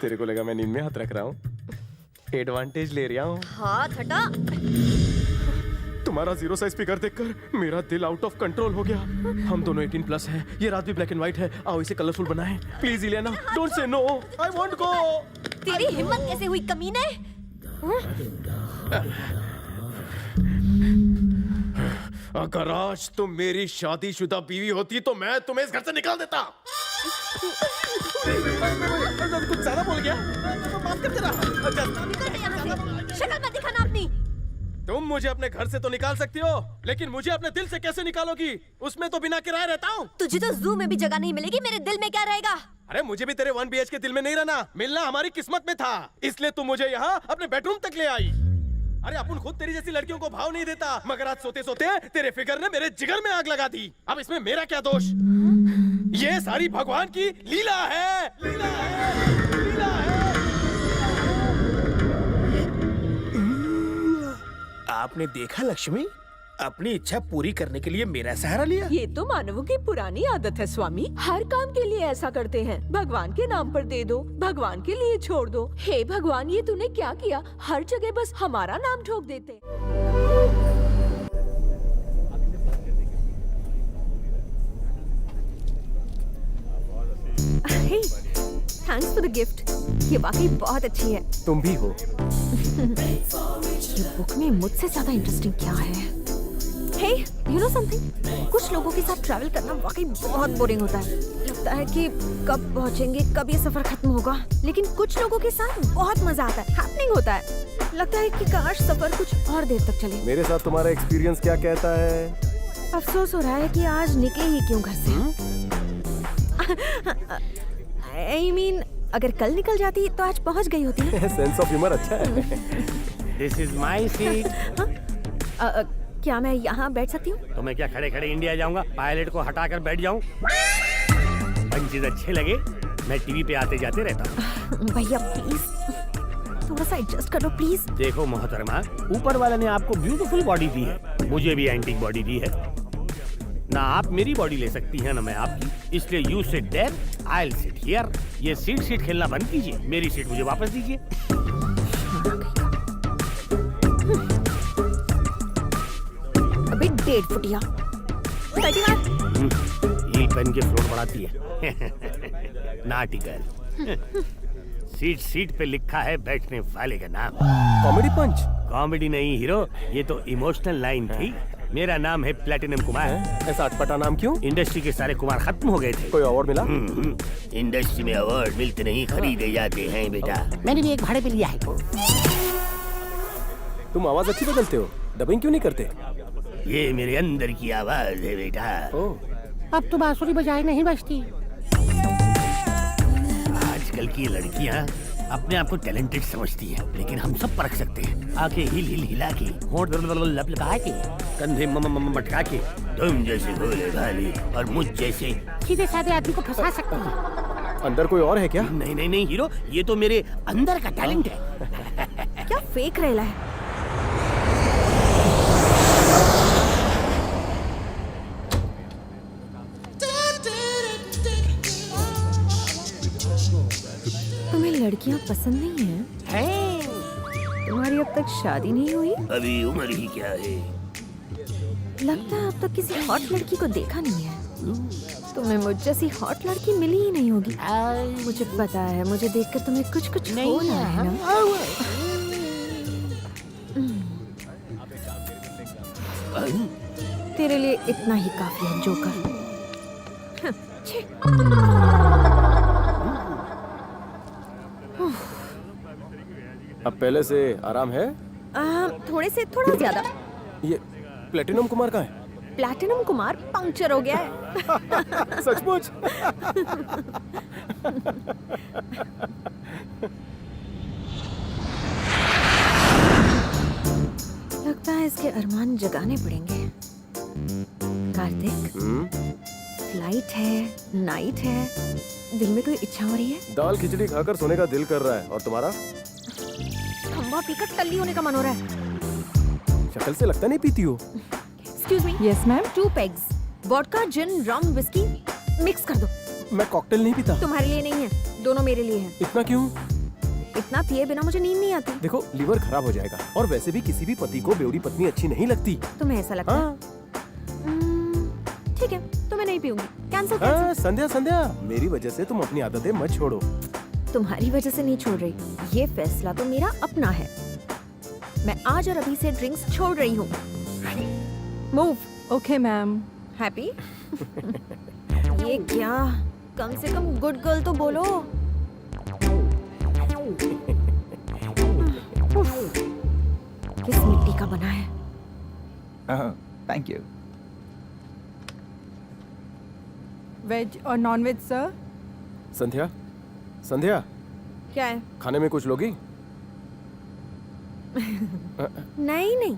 तेरे को लगा मैं नींद में हाथ रख रहा हूँ? एडवांटेज ले रहा हूँ। हाथ हटा। तुम्हारा जीरो साइज फिगर देखकर मेरा दिल आउट ऑफ कंट्रोल हो गया। हम दोनों 18 प्लस हैं। ये रात भी ब्लैक एंड व्हाइट है। आओ इसे कलरफुल बनाएं। Please Ileana, don't say no. I want go. तेरी हिम्मत कैसे हुई कमीने? अगर आज तुम मेरी शादीशुदा बीवी होती तो मैं तुम्हें इस घर से निकाल देता। कुछ ज्यादा बोल गया, माफ कर देना। शक्ल मत दिखाना अपनी। तुम मुझे अपने घर से तो निकाल सकती हो, लेकिन मुझे अपने दिल से कैसे निकालोगी? उसमें तो बिना किराए रहता हूँ। तुझे तो जू में भी जगह नहीं मिलेगी, मेरे दिल में क्या रहेगा? अरे मुझे भी तेरे 1 BHK दिल में नहीं रहना। मिलना हमारी किस्मत में था, इसलिए तुम मुझे यहाँ अपने बेडरूम तक ले आई। अरे अपन खुद तेरी जैसी लड़कियों को भाव नहीं देता, मगर आज सोते सोते तेरे फिगर ने मेरे जिगर में आग लगा दी। अब इसमें मेरा क्या दोष? ये सारी भगवान की लीला है। लीला है, लीला है। आपने देखा लक्ष्मी, अपनी इच्छा पूरी करने के लिए मेरा सहारा लिया। ये तो मानवों की पुरानी आदत है स्वामी, हर काम के लिए ऐसा करते हैं। भगवान के नाम पर दे दो, भगवान के लिए छोड़ दो। हे भगवान, ये तूने क्या किया? हर जगह बस हमारा नाम ठोक देते। Thanks for the gift. ये वाकई बहुत अच्छी है। तुम भी हो। ये बुक में मुझसे ज्यादा इंटरेस्टिंग क्या है? Hey, you know something? कुछ लोगों के साथ ट्रैवल करना वाकई बहुत बोरिंग होता है। लगता है कि कब पहुंचेंगे, कब ये सफर खत्म होगा। लेकिन कुछ लोगों के साथ बहुत मजा आता है, हैपनिंग होता है। लगता है कि काश सफर कुछ और देर तक चले। मेरे साथ तुम्हारा एक्सपीरियंस क्या कहता है? अफसोस हो रहा है कि आज निकले ही क्यों घर से। I mean, अगर कल निकल जाती तो आज पहुंच गई होती ना। सेंस ऑफ ह्यूमर अच्छा है। This is my seat. क्या मैं यहाँ बैठ सकती हूँ? तो मैं क्या खड़े खड़े इंडिया जाऊंगा? पायलट को हटाकर बैठ जाऊं? पंचेज अच्छे लगे, मैं टीवी पे आते जाते रहता हूँ। भैया प्लीज थोड़ा सा एडजस्ट कर लो प्लीज। देखो मोहतरमा, ऊपर वाले ने आपको ब्यूटीफुल बॉडी दी है, मुझे भी एंटीक बॉडी दी है। ना आप मेरी बॉडी ले सकती हैं ना मैं आपकी, इसलिए you sit there, I will sit here. ये सीट खेलना बंद कीजिए, मेरी सीट मुझे वापस दीजिए। अबे 1.5 फुटिया हील पहन के फ्लोर बढ़ाती है। नाटी गर्ल। सीट पे लिखा है बैठने वाले का नाम। कॉमेडी पंच? कॉमेडी नहीं हीरो, ये तो इमोशनल लाइन थी। मेरा नाम है प्लेटिनम कुमार। ऐसा अटपटा नाम क्यों? इंडस्ट्री के सारे कुमार खत्म हो गए थे। कोई अवार्ड मिला? इंडस्ट्री में अवार्ड मिलते नहीं, खरीदे जाते हैं बेटा। मैंने भी एक भाड़े पे लिया है। तुम आवाज अच्छी बदलते हो, डबिंग क्यों नहीं करते? ये मेरे अंदर की आवाज है बेटा। अब तो बांसुरी बजाए नहीं बजती। आजकल की लड़कियां अपने आप को टैलेंटेड समझती हैं, लेकिन हम सब परख सकते हैं। आके हिल हिल हिला के, होंठ लपलपा के, कंधे मटका के, तुम जैसे भोले भाले और मुझ जैसे सीधे साधे आदमी को फंसा सकती है। अंदर कोई और है क्या? नहीं नहीं नहीं हीरो, ये तो मेरे अंदर का टैलेंट है। क्या फेक रहेला है? तुम्हें लड़कियां पसंद नहीं है? तुम्हारी अब तक शादी नहीं हुई? अभी उम्र ही क्या है। लगता है अब तक किसी हॉट लड़की को देखा नहीं है। तुम्हें मुझ जैसी हॉट लड़की मिली ही नहीं होगी। मुझे पता है, मुझे देखकर तुम्हें कुछ कुछ हो रहा है ना। तेरे लिए इतना ही काफी है जोकर। अब पहले से आराम है? थोड़े से थोड़ा ज्यादा। ये प्लेटिनम कुमार कहाँ है? प्लैटिनम कुमार पंक्चर हो गया है। सचमुच? लगता है इसके अरमान जगाने पड़ेंगे। कार्तिक, फ्लाइट है, नाइट है, दिल में कोई इच्छा हो रही है? दाल खिचड़ी खाकर सोने का दिल कर रहा है। और तुम्हारा? खंबा पीकर टल्ली होने का मन हो रहा है। शक्ल से लगता नहीं पीती हो। Excuse me. Yes, ma'am. 2 pegs. Vodka, जिन, रम, विस्की मिक्स कर दो। मैं कॉकटेल नहीं पीता। तुम्हारे लिए नहीं है, दोनों मेरे लिए है। इतना क्यों? इतना पिए बिना मुझे नींद नहीं आती। देखो, लीवर खराब हो जाएगा। और वैसे भी किसी भी पति को बेवड़ी पत्नी अच्छी नहीं लगती। तुम्हें ऐसा लगता है? ठीक है, तो मैं नहीं पीऊंगी। कैंसिल। संध्या संध्या, मेरी वजह से तुम अपनी आदतें मत छोड़ो। तुम्हारी वजह से नहीं छोड़ रही, ये फैसला तो मेरा अपना है। मैं आज और अभी से ड्रिंक्स छोड़ रही हूँ। मूव। Okay ma'am. हैप्पी? ये क्या? कम से कम गुड गर्ल तो बोलो। किस मिट्टी का बना है? Thank you. वेज और नॉन वेज सर? संध्या, संध्या, क्या है? खाने में कुछ लोगी? नहीं नहीं,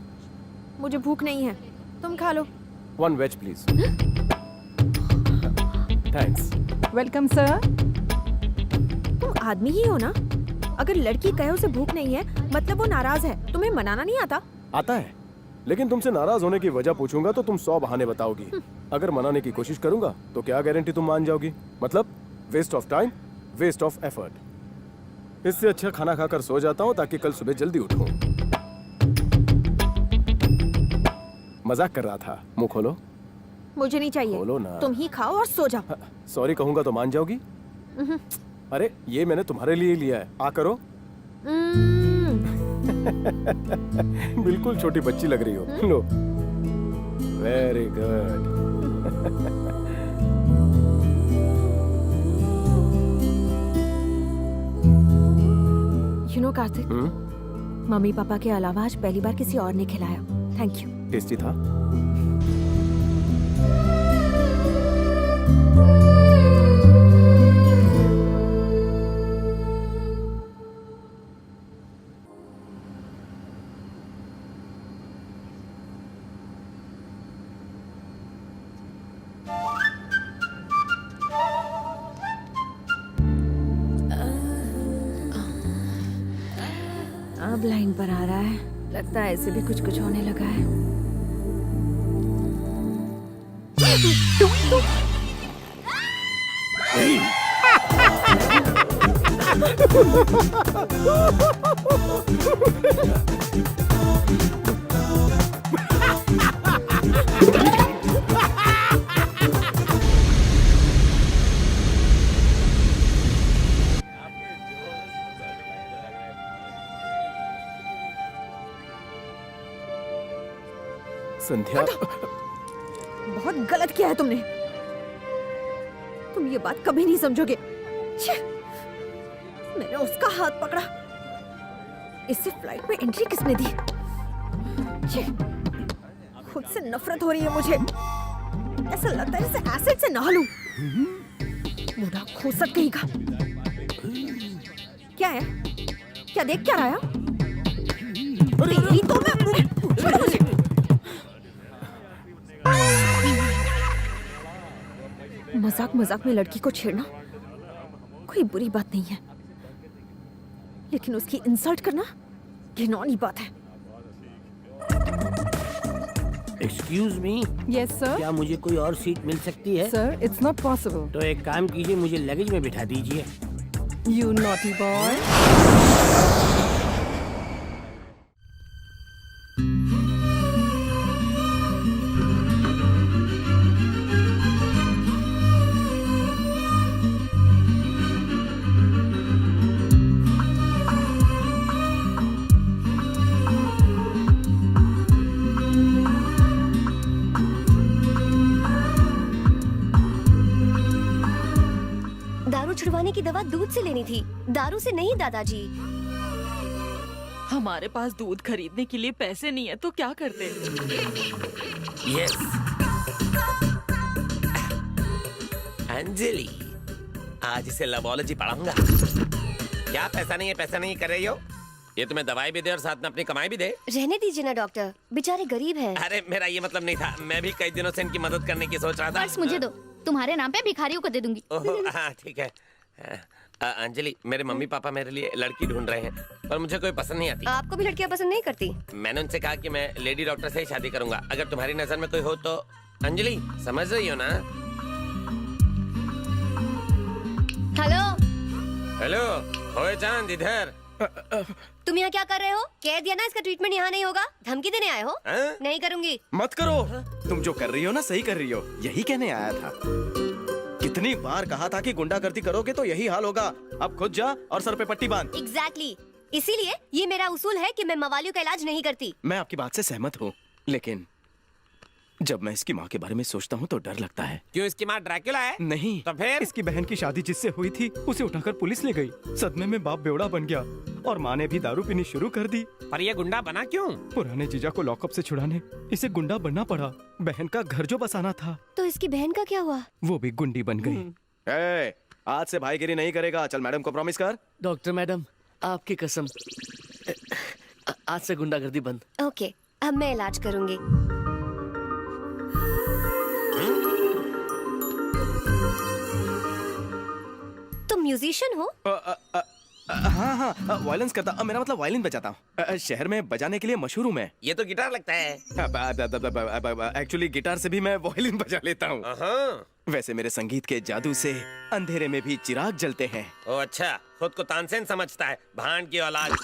मुझे भूख नहीं है, तुम खा लो। 1 veg please. Thanks. Welcome sir. तुम आदमी ही हो ना? अगर लड़की कहे उसे भूख नहीं है, मतलब वो नाराज है। तुम्हें मनाना नहीं आता? आता है, लेकिन तुमसे नाराज होने की वजह पूछूंगा तो तुम 100 बहाने बताओगी। अगर मनाने की कोशिश करूंगा तो क्या गारंटी तुम मान जाओगी? मतलब waste of time, waste of effort. इससे अच्छा खाना खाकर सो जाता हूँ ताकि कल सुबह जल्दी उठूं। मजाक कर रहा था। मुंह खोलो। मुझे नहीं चाहिए। खोलो ना। तुम ही खाओ और सो जाओ। सॉरी कहूंगा तो मान जाओगी? अरे ये मैंने तुम्हारे लिए लिया है, आ करो। बिल्कुल छोटी बच्ची लग रही हो। लो। Very good. You know Kartik, mummy papa के अलावा आज पहली बार किसी और ने खिलाया। Thank you. टेस्टी था? अब लाइन पर आ रहा है। लगता है ऐसे भी कुछ कुछ होने लगा है। संध्या, बहुत गलत किया है तुमने। तुम ये बात कभी नहीं समझोगे। छे! मैंने उसका हाथ पकड़ा। इससे फ्लाइट में एंट्री किसने दी? खुद से नफरत हो रही है मुझे। ऐसा लगता है जैसे एसिड से नहा लूं। बुरा खोसट कहीं का। क्या है? क्या देख क्या रहा है? तेरी तो मैं छोड़ो मुझे। मजाक मजाक में लड़की को छेड़ना कोई बुरी बात नहीं है, लेकिन उसकी इंसल्ट करना घिनौनी बात है। Excuse me. Yes sir. क्या मुझे कोई और सीट मिल सकती है? Sir it's not possible. तो एक काम कीजिए, मुझे लगेज में बिठा दीजिए। You naughty boy. दारू छुड़वाने की दवा दूध से लेनी थी, दारू से नहीं दादाजी। हमारे पास दूध खरीदने के लिए पैसे नहीं है तो क्या करते? यस अंजलि, आज इसे लवोलॉजी पढ़ाऊंगा। क्या पैसा नहीं कर रही हो? ये तुम्हें दवाई भी दे और साथ में अपनी कमाई भी दे। रहने दीजिए ना डॉक्टर, बेचारे गरीब हैं। अरे मेरा ये मतलब नहीं था, मैं भी कई दिनों से इनकी मदद करने की सोच रहा था। पर्स मुझे दो, तुम्हारे नाम पे भिखारियों को दे दूंगी। ओह हाँ ठीक है। अंजलि, मेरे मम्मी पापा मेरे लिए लड़की ढूंढ रहे हैं पर मुझे कोई पसंद नहीं आती। आपको भी लड़कियां पसंद नहीं करती? मैंने उनसे कहा कि मैं लेडी डॉक्टर से ही शादी करूंगा। अगर तुम्हारी नजर में कोई हो तो। अंजलि समझ रही हो ना? हेलो हेलो, होए चांद इधर। तुम यहाँ क्या कर रहे हो? कह दिया ना इसका ट्रीटमेंट यहाँ नहीं होगा। धमकी देने आए हो? नहीं करूंगी। मत करो, तुम जो कर रही हो ना सही कर रही हो, यही कहने आया था। कितनी बार कहा था कि गुंडागर्दी करोगे तो यही हाल होगा। अब खुद जा और सर पे पट्टी बांध। एग्जैक्टली, इसीलिए ये मेरा उसूल है कि मैं मवालियों का इलाज नहीं करती। मैं आपकी बात से सहमत हूँ, लेकिन जब मैं इसकी माँ के बारे में सोचता हूँ तो डर लगता है। क्यों, इसकी माँ ड्रैकुला है? नहीं, तो फिर? इसकी बहन की शादी जिससे हुई थी उसे उठाकर पुलिस ले गई। सदमे में बाप बेवड़ा बन गया और माँ ने भी दारू पीनी शुरू कर दी। पर ये गुंडा बना क्यों? पुराने जीजा को लॉकअप से छुड़ाने इसे गुंडा बनना पड़ा। बहन का घर जो बसाना था। तो इसकी बहन का क्या हुआ? वो भी गुंडी बन गई। आज से भाईगिरी नहीं करेगा। चल मैडम को प्रॉमिस कर। डॉक्टर मैडम, आपकी कसम, आज से गुंडागर्दी बंद। ओके, अब मैं इलाज करूंगी। तुम म्यूजिशियन हो? हाँ, वायलेंस करता, मेरा मतलब वायलिन बजाता हूँ। शहर में बजाने के लिए मशहूर हूँ मैं। ये तो गिटार लगता है। एक्चुअली गिटार से भी मैं वायलिन बजा लेता हूँ। वैसे मेरे संगीत के जादू से अंधेरे में भी चिराग जलते हैं। ओ अच्छा, खुद को तानसेन समझता है, भांड की औलाद।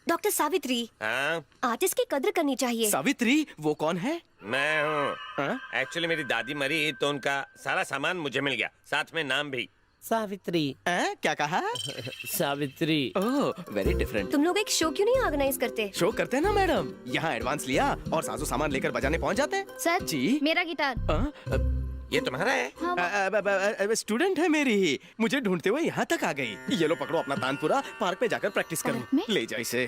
डॉक्टर सावित्री, आर्टिस्ट की कदर करनी चाहिए। सावित्री, वो कौन है? मैं हूँ। एक्चुअली मेरी दादी मरी तो उनका सारा सामान मुझे मिल गया, साथ में नाम भी। सावित्री। क्या कहा? सावित्री। ओह, वेरी डिफरेंट। तुम लोग एक शो क्यों नहीं ऑर्गेनाइज करते? शो करते हैं ना मैडम, यहाँ एडवांस लिया और साजो सामान लेकर बजाने पहुँच जाते हैं। सर जी, मेरा गिटार। ये तुम्हारा है? स्टूडेंट है मेरी ही, मुझे ढूंढते हुए यहाँ तक आ गई। ये लो पकड़ो अपना तानपुरा, पार्क में जाकर प्रैक्टिस करो। ले जाओ इसे।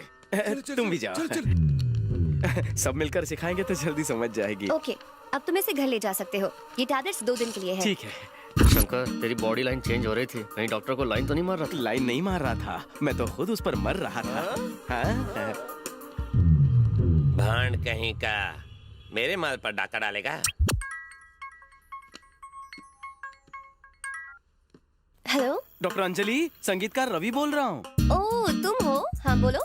तुम भी जाओ। सब मिलकर सिखाएंगे तो जल्दी समझ जाएगी। ओके, अब तुम इसे घर ले जा सकते हो। ये टैबलेट्स 2 दिन के लिए है। ठीक है। शंकर, तेरी बॉडी लाइन चेंज हो रही थी, कहीं डॉक्टर को लाइन तो नहीं मार रहा था? लाइन नहीं मार रहा था, मैं तो खुद उस पर मर रहा था। भांड कहीं का, मेरे माल पर डाका डालेगा। हेलो डॉक्टर अंजलि, संगीतकार रवि बोल रहा हूँ। ओह, तुम हो? हाँ बोलो।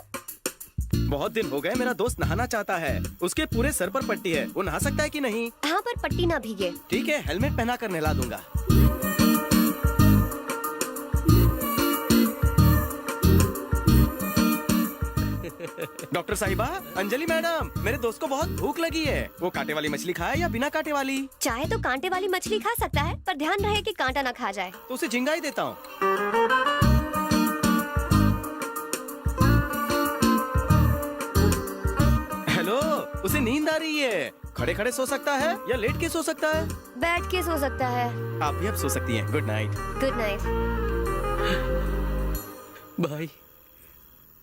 बहुत दिन हो गए, मेरा दोस्त नहाना चाहता है। उसके पूरे सर पर पट्टी है, वो नहा सकता है कि नहीं? हाँ, पर पट्टी ना भीगे। ठीक है, हेलमेट पहना कर नहला दूंगा। डॉक्टर साहिबा, अंजलि मैडम, मेरे दोस्त को बहुत भूख लगी है। वो कांटे वाली मछली खाए या बिना कांटे वाली? चाहे तो कांटे वाली मछली खा सकता है, पर ध्यान रहे कि कांटा ना खा जाए। तो उसे झींगा ही देता हूँ। हेलो, उसे नींद आ रही है। खड़े खड़े सो सकता है या लेट के सो सकता है? बैठ के सो सकता है। आप भी अब सो सकती हैं। Good night. Good night. भाई,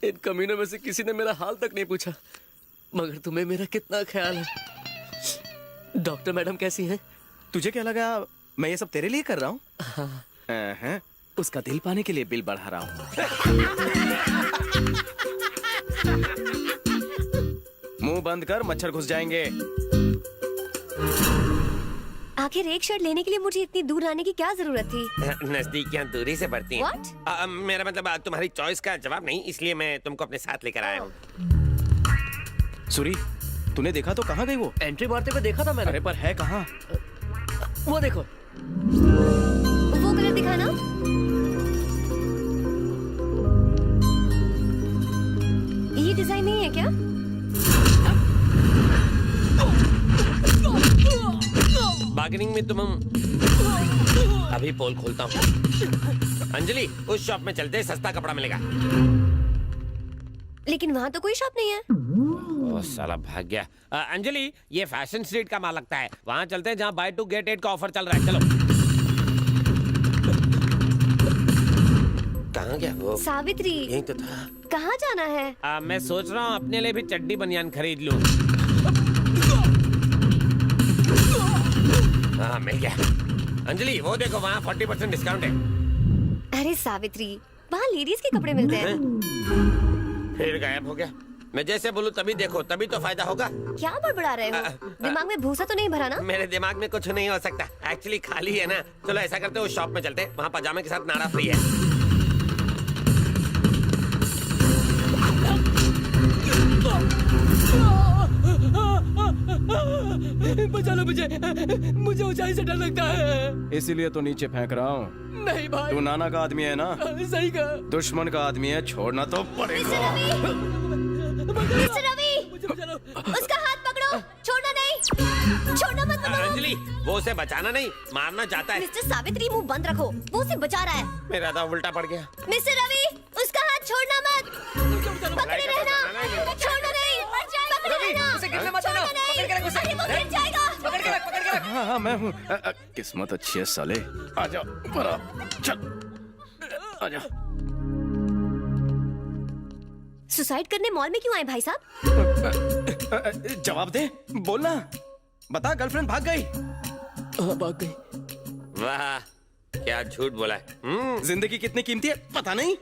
इन कमीनों में से किसी ने मेरा हाल तक नहीं पूछा। मगर तुम्हें मेरा कितना ख्याल है। डॉक्टर मैडम कैसी हैं? तुझे क्या लगा मैं ये सब तेरे लिए कर रहा हूँ? हाँ। उसका दिल पाने के लिए बिल बढ़ा रहा हूँ। मुंह बंद कर, मच्छर घुस जाएंगे। आखिर एक शर्ट लेने के लिए मुझे इतनी दूर आने की क्या जरूरत थी? नजदीकियां दूरी से बढ़ती हैं। What? मेरा मतलब तुम्हारी चॉइस का जवाब नहीं, इसलिए मैं तुमको अपने साथ लेकर आया हूँ। सूरी, तूने देखा तो कहाँ गई वो? एंट्री मारते हुए देखा था मैंने। अरे पर है कहाँ? वो देखो। वो कलर दिखाना। ये डिजाइन नहीं है क्या? बार्गेनिंग में तुम अभी पोल खोलता हूँ। अंजलि, उस शॉप में चलते, सस्ता कपड़ा मिलेगा। लेकिन वहाँ तो कोई शॉप नहीं है। ओ साला भाग गया। अंजलि, ये फैशन स्ट्रीट का माल लगता है, वहाँ चलते हैं जहाँ बाय टू गेट 8 का ऑफर चल रहा है। चलो। कहाँ गया वो? सावित्री, यही तो था। कहाँ जाना है? मैं सोच रहा हूँ अपने लिए भी चड्डी बनियान खरीद लूँ। हाँ, मिल गया। अंजलि, वो देखो वहाँ 40% डिस्काउंट है। अरे सावित्री, वहाँ लेडीज के कपड़े मिलते हैं। फिर गायब हो गया। मैं जैसे बोलूं तभी देखो, तभी तो फायदा होगा। क्या बड़बड़ा रहे हो? दिमाग में भूसा तो नहीं भरा ना? मेरे दिमाग में कुछ नहीं हो सकता, एक्चुअली खाली है ना। चलो ऐसा करते हैं, उस शॉप में चलते हैं, वहाँ पजामे के साथ नारा फ्री है। बचा लो मुझे ऊंचाई से डर लगता है। इसीलिए तो नीचे फेंक रहा हूँ। नहीं भाई, तू नाना का आदमी है ना? सही कहा। दुश्मन का आदमी है, छोड़ना तो पड़ेगा। मिस्टर रवि, उसका हाथ पकड़ो, छोड़ना नहीं, छोड़ना मत। अंजलि, वो उसे बचाना नहीं, मारना चाहता है। मिस्टर सावित्री, मुंह बंद रखो, वो उसे बचा रहा है। मेरा तो उल्टा पड़ गया। मिस्टर रवि, उसका हाथ छोड़ना मत, पकड़े रहना, छोड़ना नहीं, पकड़े रहना, उसे गिरने मत देना, पकड़ के रख उसे। अरे वो गिर जाएगा। पकड़ के रख। हाँ, मैं हूँ। किस्मत अच्छी है साले। आ जाओ, ऊपर आओ, चल, आ जाओ। सुसाइड करने मॉल में क्यों आए भाई साहब? जवाब दे, बोलना, बता। गर्लफ्रेंड भाग गई? भाग गई। वाह, क्या झूठ बोला है। जिंदगी कितनी कीमती है पता नहीं।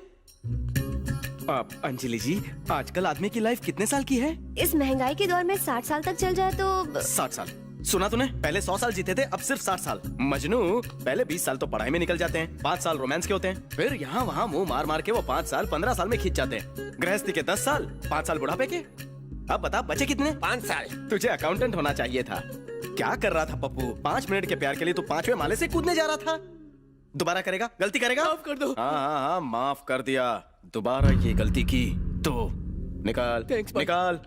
अंजलि जी, आजकल आदमी की लाइफ कितने साल की है? इस महंगाई के दौर में 60 साल तक चल जाए तो 60 साल। सुना तूने? पहले 100 साल जीते थे, अब सिर्फ 60 साल। मजनू, पहले 20 साल तो पढ़ाई में निकल जाते हैं, 5 साल रोमांस के होते हैं, फिर यहाँ वहाँ मुंह मार मार के वो 5 साल 15 साल में खींच जाते हैं। गृहस्थी के 10 साल, 5 साल बुढ़ापे के। अब बता, बचे कितने? 5 साल। तुझे अकाउंटेंट होना चाहिए था। क्या कर रहा था पप्पू? 5 मिनट के प्यार के लिए तू 5वें माले से कूदने जा रहा था। दोबारा करेगा? गलती करेगा? माफ कर दो। हाँ, माफ कर दिया। दोबारा ये गलती की तो निकाल। निकाल।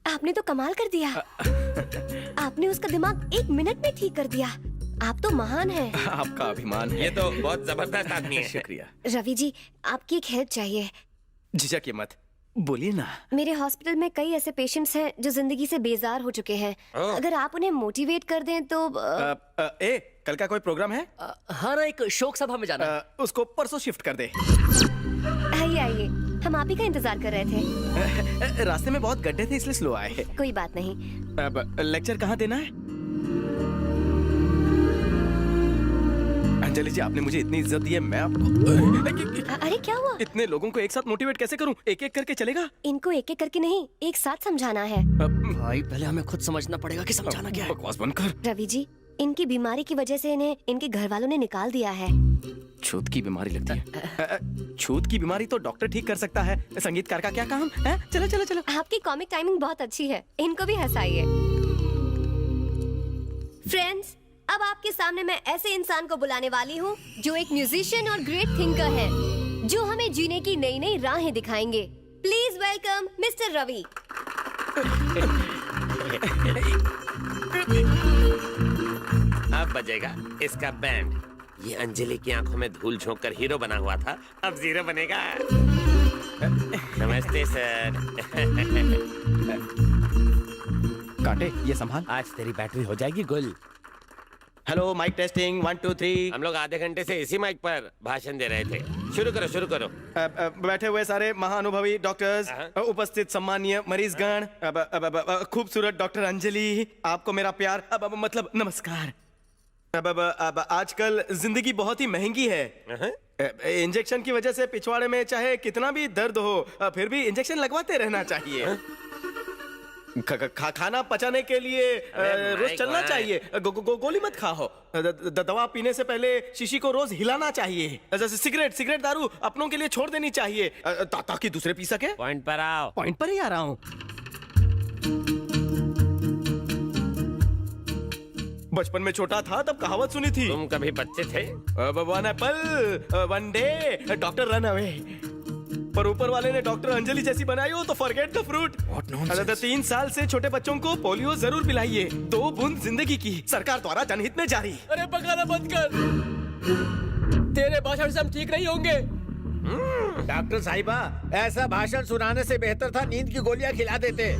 आपने तो कमाल कर दिया। आपने उसका दिमाग 1 मिनट में ठीक कर दिया। आप तो महान हैं। आपका अभिमान है। ये तो बहुत जबरदस्त आदमी है। शुक्रिया। रवि जी, आपकी एक हेल्प चाहिए। झिझक ये मत, बोलिए ना। मेरे हॉस्पिटल में कई ऐसे पेशेंट्स हैं जो जिंदगी से बेजार हो चुके हैं। अगर आप उन्हें मोटिवेट कर दें तो कल का कोई प्रोग्राम है? हाँ ना, एक शोक सभा में जाना। उसको परसों शिफ्ट कर दे। आइए आइए, हम आप ही का इंतजार कर रहे थे। रास्ते में बहुत गड्ढे थे इसलिए स्लो आए। कोई बात नहीं। अब लेक्चर कहाँ देना है? अंजलि जी, आपने मुझे इतनी इज्जत दी है, मैं आपको अरे क्या हुआ? इतने लोगों को एक साथ मोटिवेट कैसे करूं? एक एक करके चलेगा? इनको एक एक करके नहीं, एक साथ समझाना है। भाई, पहले हमें खुद समझना पड़ेगा कि समझाना क्या है। बकवास बंद कर। रवि जी, इनकी बीमारी की वजह से इन्हें इनके घर वालों ने निकाल दिया है। छूत की बीमारी लगती है। छूत की बीमारी तो डॉक्टर ठीक कर सकता है, संगीतकार का क्या काम है? चलो चलो चलो। आपकी कॉमिक टाइमिंग बहुत अच्छी है, इनको भी हंसाइए। फ्रेंड्स, अब आपके सामने मैं ऐसे इंसान को बुलाने वाली हूँ जो एक म्यूजिशियन और ग्रेट थिंकर है, जो हमें जीने की नई नई राहें दिखाएंगे। Please welcome mister Ravi. अब बजेगा इसका बैंड। ये अंजलि की आंखों में धूल झोंक कर हीरो बना हुआ था, अब जीरो बनेगा। नमस्ते सर। कांटे, ये संभाल। आज तेरी बैटरी हो जाएगी गुल। Hello mike testing 1 2 3। हम लोग आधे घंटे से इसी माइक पर भाषण दे रहे थे। शुरू करो शुरू करो। बैठे हुए सारे महाअनुभवी डॉक्टर्स, उपस्थित सम्मानीय मरीजगण, खूबसूरत डॉक्टर अंजलि, आपको मेरा प्यार, मतलब नमस्कार। अब आजकल जिंदगी बहुत ही महंगी है। इंजेक्शन की वजह से पिछवाड़े में चाहे कितना भी दर्द हो, फिर भी इंजेक्शन लगवाते रहना चाहिए। खाना पचाने के लिए रोज चलना चाहिए। गोली मत खाओ। दवा पीने से पहले शीशी को रोज हिलाना चाहिए। जैसे सिगरेट दारू अपनों के लिए छोड़ देनी चाहिए ताकि दूसरे पी सके। पॉइंट पर आओ। पॉइंट पर ही आ रहा हूँ। बचपन में छोटा था तब कहावत सुनी थी। तुम कभी बच्चे थे? One Apple one day doctor run away. पर ऊपर वाले ने डॉक्टर अंजलि जैसी बनाई हो तो फॉरगेट द फ्रूट। 3 साल से छोटे बच्चों को पोलियो जरूर पिलाइए। 2 बूंद जिंदगी की, सरकार द्वारा जनहित में जारी। अरे बगाना बंद कर, तेरे भाषण से हम ठीक नहीं होंगे। डॉक्टर साहिबा, ऐसा भाषण सुनाने से बेहतर था नींद की गोलियां खिला देते।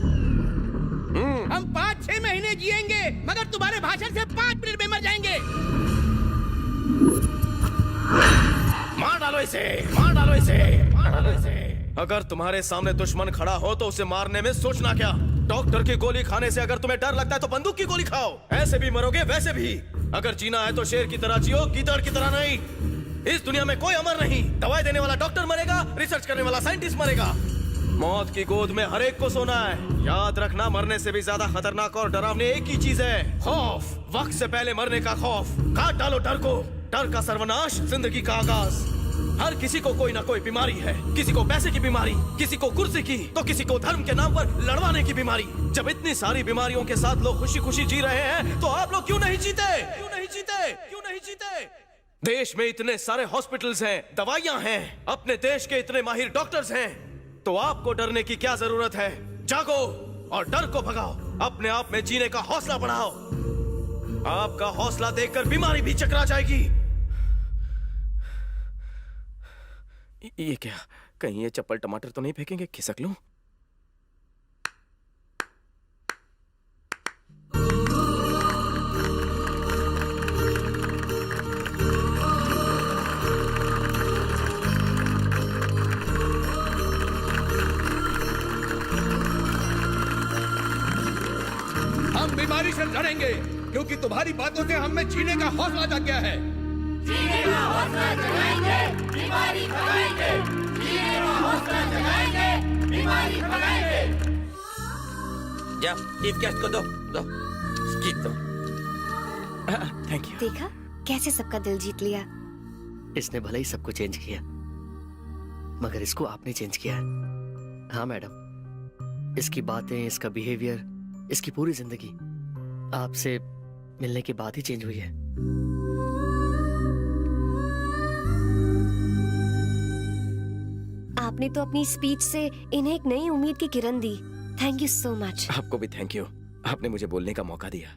हम 5-6 महीने जिएंगे, मगर तुम्हारे भाषण से 5 मिनट में मर जाएंगे। मार डालो इसे, मार डालो इसे, मार डालो इसे। अगर तुम्हारे सामने दुश्मन खड़ा हो तो उसे मारने में सोचना क्या। डॉक्टर की गोली खाने से अगर तुम्हें डर लगता है तो बंदूक की गोली खाओ। ऐसे भी मरोगे वैसे भी। अगर जीना है तो शेर की तरह जियो, गीदड़ की तरह नहीं। इस दुनिया में कोई अमर नहीं। दवाई देने वाला डॉक्टर मरेगा, रिसर्च करने वाला साइंटिस्ट मरेगा। मौत की गोद में हर एक को सोना है। याद रखना, मरने से भी ज्यादा खतरनाक और डरावनी एक ही चीज है, खौफ। वक्त से पहले मरने का खौफ। काट डालो डर को। डर का सर्वनाश जिंदगी का आगाज। हर किसी को कोई ना कोई बीमारी है। किसी को पैसे की बीमारी, किसी को कुर्सी की, तो किसी को धर्म के नाम पर लड़वाने की बीमारी। जब इतनी सारी बीमारियों के साथ लोग खुशी खुशी जी रहे हैं तो आप लोग क्यों नहीं जीते? क्यों नहीं जीते? क्यों नहीं जीते? देश में इतने सारे हॉस्पिटल्स हैं, दवाइयां हैं, अपने देश के इतने माहिर डॉक्टर्स हैं, तो आपको डरने की क्या जरूरत है? जागो और डर को भगाओ। अपने आप में जीने का हौसला बढ़ाओ। आपका हौसला देखकर बीमारी भी चकरा जाएगी। ये क्या, कहीं ये चप्पल टमाटर तो नहीं फेंकेंगे? खिसक लूं? हम बीमारी से लड़ेंगे क्योंकि तुम्हारी बातों से हमें जीने का हौसला जाग गया है। जीने का हौसला जगाएंगे, बीमारी भगाएंगे। जीने का हौसला जगाएंगे, बीमारी भगाएंगे। जा, चीफ गेस्ट को दो, दो। दो। Thank you. देखा कैसे सबका दिल जीत लिया। इसने भले ही सबको चेंज किया, मगर इसको आपने चेंज किया है। हाँ मैडम, इसकी बातें, इसका बिहेवियर, इसकी पूरी जिंदगी आपसे मिलने के बाद ही चेंज हुई है। आपने तो अपनी स्पीच से इन्हें एक नई उम्मीद की किरण दी। Thank you so much. आपको भी थैंक यू, आपने मुझे बोलने का मौका दिया।